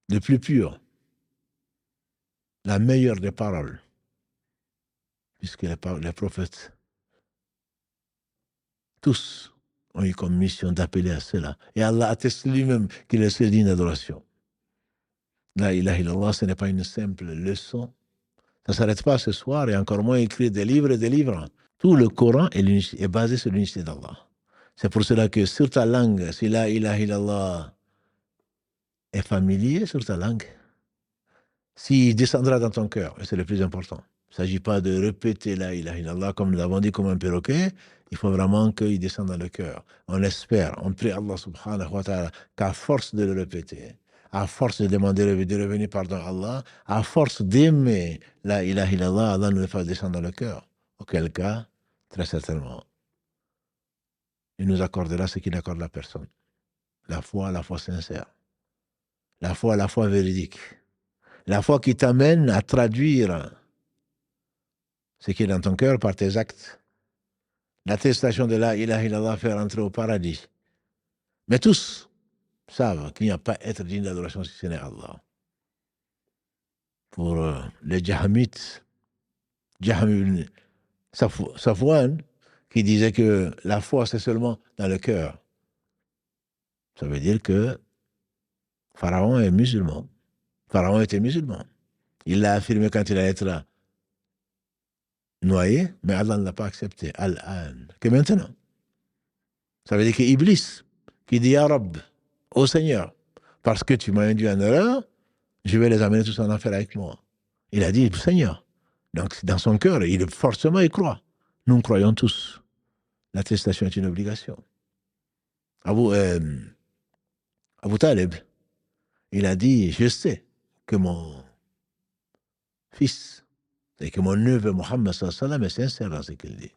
le plus pur, la meilleure des paroles, puisque les prophètes, tous, ont eu comme mission d'appeler à cela. Et Allah atteste lui-même qu'il est seul digne d'adoration. La ilaha illallah, ce n'est pas une simple leçon. Ça ne s'arrête pas ce soir et encore moins écrire des livres et des livres. Tout le Coran est basé sur l'unicité d'Allah. C'est pour cela que sur ta langue, si la ilaha illallah est familier sur ta langue, s'il descendra dans ton cœur, et c'est le plus important. Il ne s'agit pas de répéter la ilaha illallah comme nous l'avons dit comme un perroquet, il faut vraiment qu'il descende dans le cœur. On espère, on prie Allah subhanahu wa ta'ala qu'à force de le répéter, à force de demander de revenir pardon à Allah, à force d'aimer la ilaha illallah, Allah nous le fasse descendre dans le cœur. Auquel cas, très certainement, il nous accordera ce qu'il n'accorde à personne. La foi sincère. La foi véridique. La foi qui t'amène à traduire ce qui est dans ton cœur par tes actes. L'attestation de la ilaha illallah fait rentrer au paradis. Mais tous savent qu'il n'y a pas être digne d'adoration si ce n'est Allah. Pour les Jahamites, Jaham Safwan, qui disait que la foi c'est seulement dans le cœur. Ça veut dire que Pharaon est musulman. Pharaon était musulman. Il l'a affirmé quand il allait être noyé, mais Allah ne l'a pas accepté. Al-An. Que maintenant. Ça veut dire que Iblis, qui dit Ya Rab, ô Seigneur, parce que tu m'as induit en erreur, je vais les amener tous en enfer avec moi. Il a dit Seigneur. Donc, dans son cœur, forcément, il croit. Nous croyons tous. L'attestation est une obligation. Abu Talib, il a dit je sais que mon fils et que mon neveu Mohammed sallam est sincère dans ce qu'il dit.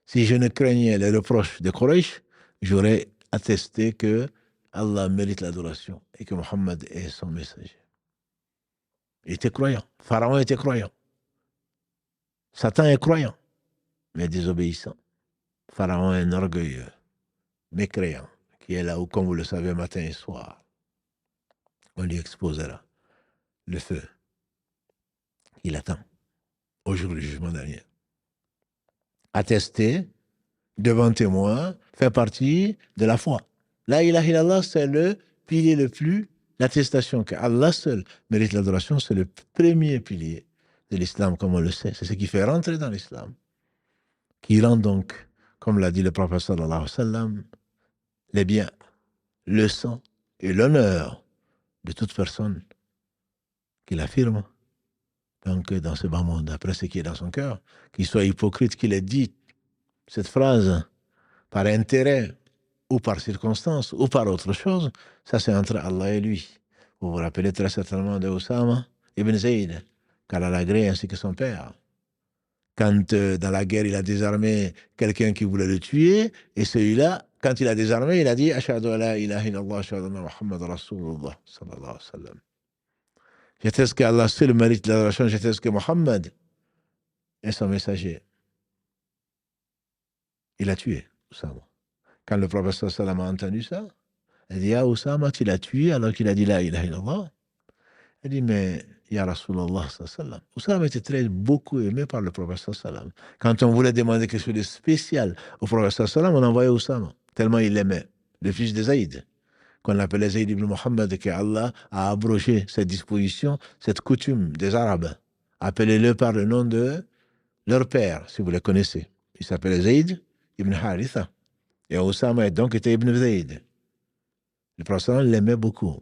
Si je ne craignais les reproches de Quraysh, j'aurais attesté que Allah mérite l'adoration et que Mohammed est son messager. Il était croyant. Pharaon était croyant. Satan est croyant, mais désobéissant. Pharaon est un orgueilleux, mécréant, qui est là où, comme vous le savez, matin et soir, on lui exposera le feu Il attend au jour du jugement dernier. Attester devant témoin fait partie de la foi. La ilaha illallah, c'est le pilier le plus, l'attestation qu'Allah seul mérite l'adoration, c'est le premier pilier de l'islam, comme on le sait. C'est ce qui fait rentrer dans l'islam, qui rend donc, comme l'a dit le prophète sallallahu alayhi wa sallam, les biens, le sang et l'honneur de toute personne qui l'affirme. Donc, dans ce bas monde, après ce qui est dans son cœur, qu'il soit hypocrite, qu'il ait dit cette phrase par intérêt ou par circonstance ou par autre chose, ça c'est entre Allah et lui. Vous vous rappelez très certainement de Oussama ibn Zayd, qu'Allah l'a agréé ainsi que son père. Quand dans la guerre, il a désarmé quelqu'un qui voulait le tuer, et celui-là, quand il a désarmé, il a dit « Ashhadu an la ilaha illallah, ashhadu anna Muhammad Rasulullah, sallallahu alayhi wa sallam ». J'atteste qu'Allah seul mérite l'adoration, j'atteste que Muhammad est son messager. Il a tué Oussama. Quand le prophète sallallahu alayhi wa sallam a entendu ça, il dit « Ah, Oussama, tu l'as tué alors qu'il a dit la ilaha illallah ». Il dit « Mais, ya Rasulallah sallallahu alayhi wa sallam ». Oussama était beaucoup aimé par le prophète sallallahu alayhi wa sallam. Quand on voulait demander quelque chose de spécial au prophète sallallahu alayhi wa sallam, on envoyait Oussama, tellement il l'aimait, le fils de Zaïd, qu'on appelait Zaïd ibn Muhammad, que Allah a abrogé cette disposition, cette coutume des Arabes. Appelez-le par le nom de leur père, si vous les connaissez. Il s'appelait Zaïd ibn Haritha. Et Oussama donc était ibn Zaïd. Le prophète l'aimait beaucoup.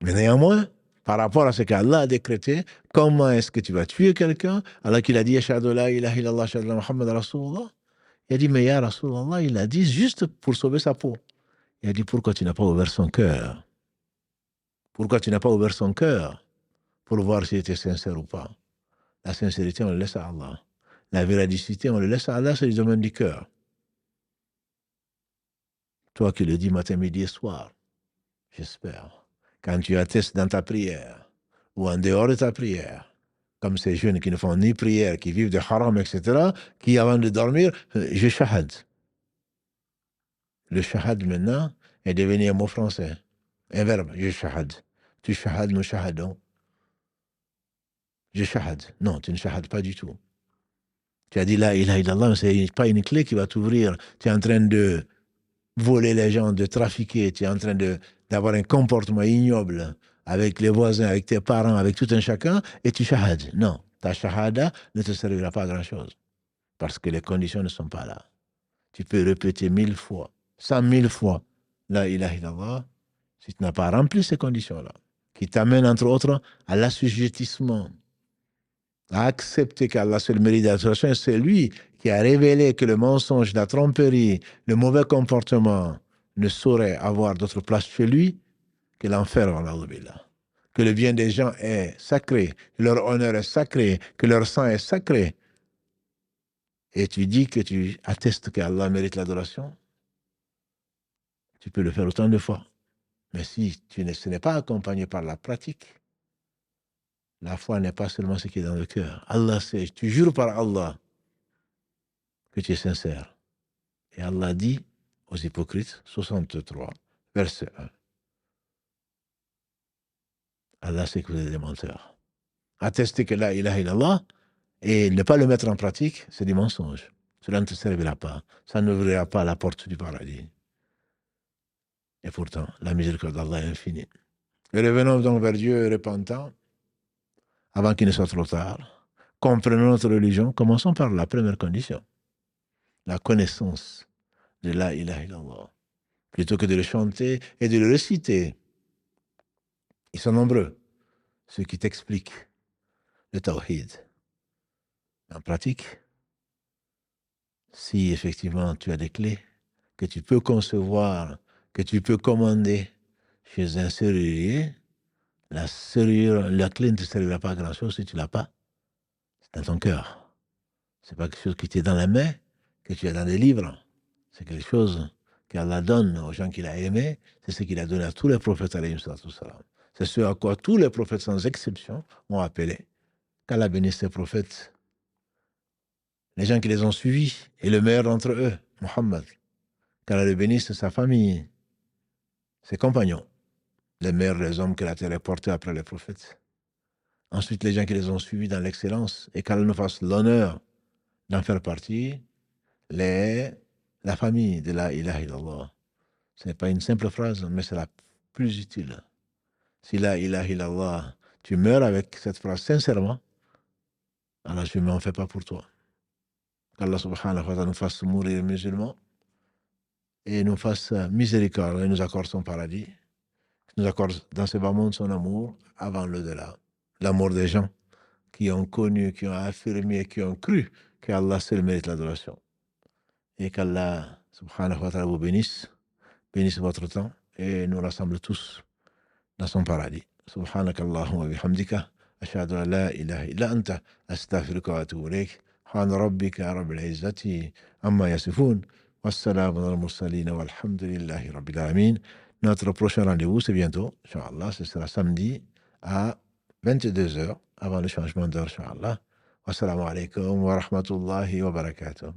Mais néanmoins, par rapport à ce qu'Allah a décrété, comment est-ce que tu vas tuer quelqu'un alors qu'il a dit Ashhadu la ilaha illallah, ashhadu anna Muhammad Rasulullah? Il a dit, mais ya Rasulallah, il a dit juste pour sauver sa peau. Il a dit, pourquoi tu n'as pas ouvert son cœur? Pourquoi tu n'as pas ouvert son cœur pour voir s'il était sincère ou pas? La sincérité, on le laisse à Allah. La véridicité, on le laisse à Allah, c'est le domaine du cœur. Toi qui le dis matin, midi et soir, j'espère, quand tu attestes dans ta prière ou en dehors de ta prière, comme ces jeunes qui ne font ni prière, qui vivent de haram, etc., qui avant de dormir, je shahad. Le shahad maintenant est devenu un mot français, un verbe, je shahad. Tu shahad, nous shahadons. Je shahad. Non, tu ne shahades pas du tout. Tu as dit la ilaha illallah, c'est pas une clé qui va t'ouvrir. Tu es en train de voler les gens, de trafiquer, tu es en train d'avoir un comportement ignoble avec les voisins, avec tes parents, avec tout un chacun, et tu shahades. Non, ta shahada ne te servira pas à grand-chose, parce que les conditions ne sont pas là. Tu peux répéter 1000 fois, 100 000 fois la ilaha illallah, si tu n'as pas rempli ces conditions-là, qui t'amènent entre autres à l'assujettissement, à accepter qu'Allah seul mérite d'adoration, c'est lui qui a révélé que le mensonge, la tromperie, le mauvais comportement ne saurait avoir d'autre place chez lui que l'enfer, que le bien des gens est sacré, que leur honneur est sacré, que leur sang est sacré. Et tu dis que tu attestes qu'Allah mérite l'adoration, tu peux le faire autant de fois. Mais si ce n'est pas accompagné par la pratique, la foi n'est pas seulement ce qui est dans le cœur. Allah sait, tu jures par Allah que tu es sincère. Et Allah dit aux hypocrites, 63, verset 1. Allah sait que vous êtes des menteurs. Attester que la ilaha illallah et ne pas le mettre en pratique, c'est du mensonge. Cela ne te servira pas. Ça n'ouvrira pas la porte du paradis. Et pourtant, la miséricorde d'Allah est infinie. Et revenons donc vers Dieu repentant, avant qu'il ne soit trop tard. Comprenons notre religion. Commençons par la première condition. La connaissance de la ilaha illallah. Plutôt que de le chanter et de le réciter. Ils sont nombreux, ceux qui t'expliquent le tawhid. En pratique, si effectivement tu as des clés que tu peux concevoir, que tu peux commander chez un serrurier, la clé ne te servira pas à grand-chose si tu ne l'as pas. C'est dans ton cœur. Ce n'est pas quelque chose qui t'est dans la main, que tu as dans des livres. C'est quelque chose qu'Allah donne aux gens qu'il a aimés. C'est ce qu'il a donné à tous les prophètes, alayhim salatu wassalam. C'est ce à quoi tous les prophètes, sans exception, ont appelé. Qu'Allah bénisse ces prophètes, les gens qui les ont suivis, et le meilleur d'entre eux, Muhammad. Qu'Allah le bénisse sa famille, ses compagnons, les meilleurs des hommes que la terre ait portés après les prophètes. Ensuite, les gens qui les ont suivis dans l'excellence, et qu'Allah nous fasse l'honneur d'en faire partie, la famille de la ilaha illallah. Ce n'est pas une simple phrase, mais c'est la plus utile. Si la ilaha illallah, tu meurs avec cette phrase sincèrement, alors je ne m'en fais pas pour toi. Qu'Allah subhanahu wa ta'ala nous fasse mourir musulmans et nous fasse miséricorde et nous accorde son paradis, nous accorde dans ce bas monde son amour avant l'au-delà. L'amour des gens qui ont connu, qui ont affirmé, qui ont cru qu'Allah seul mérite l'adoration. Et qu'Allah subhanahu wa ta'ala vous bénisse votre temps et nous rassemble tous dans son paradis. Subhanakallahumma wa bihamdika ashhadu an la ilaha illa anta astaghfiruka wa atubu ilayk. Subhana rabbika rabbil izzati amma yasifun. Wassalamun ala mursalin walhamdulillahi rabbil alamin. Notre prochain rendez-vous, c'est bientôt, Inch'Allah, ce sera samedi à 22h, avant le changement d'heure, Inch'Allah. Wassalamu alaikum wa rahmatullahi wa barakatuh.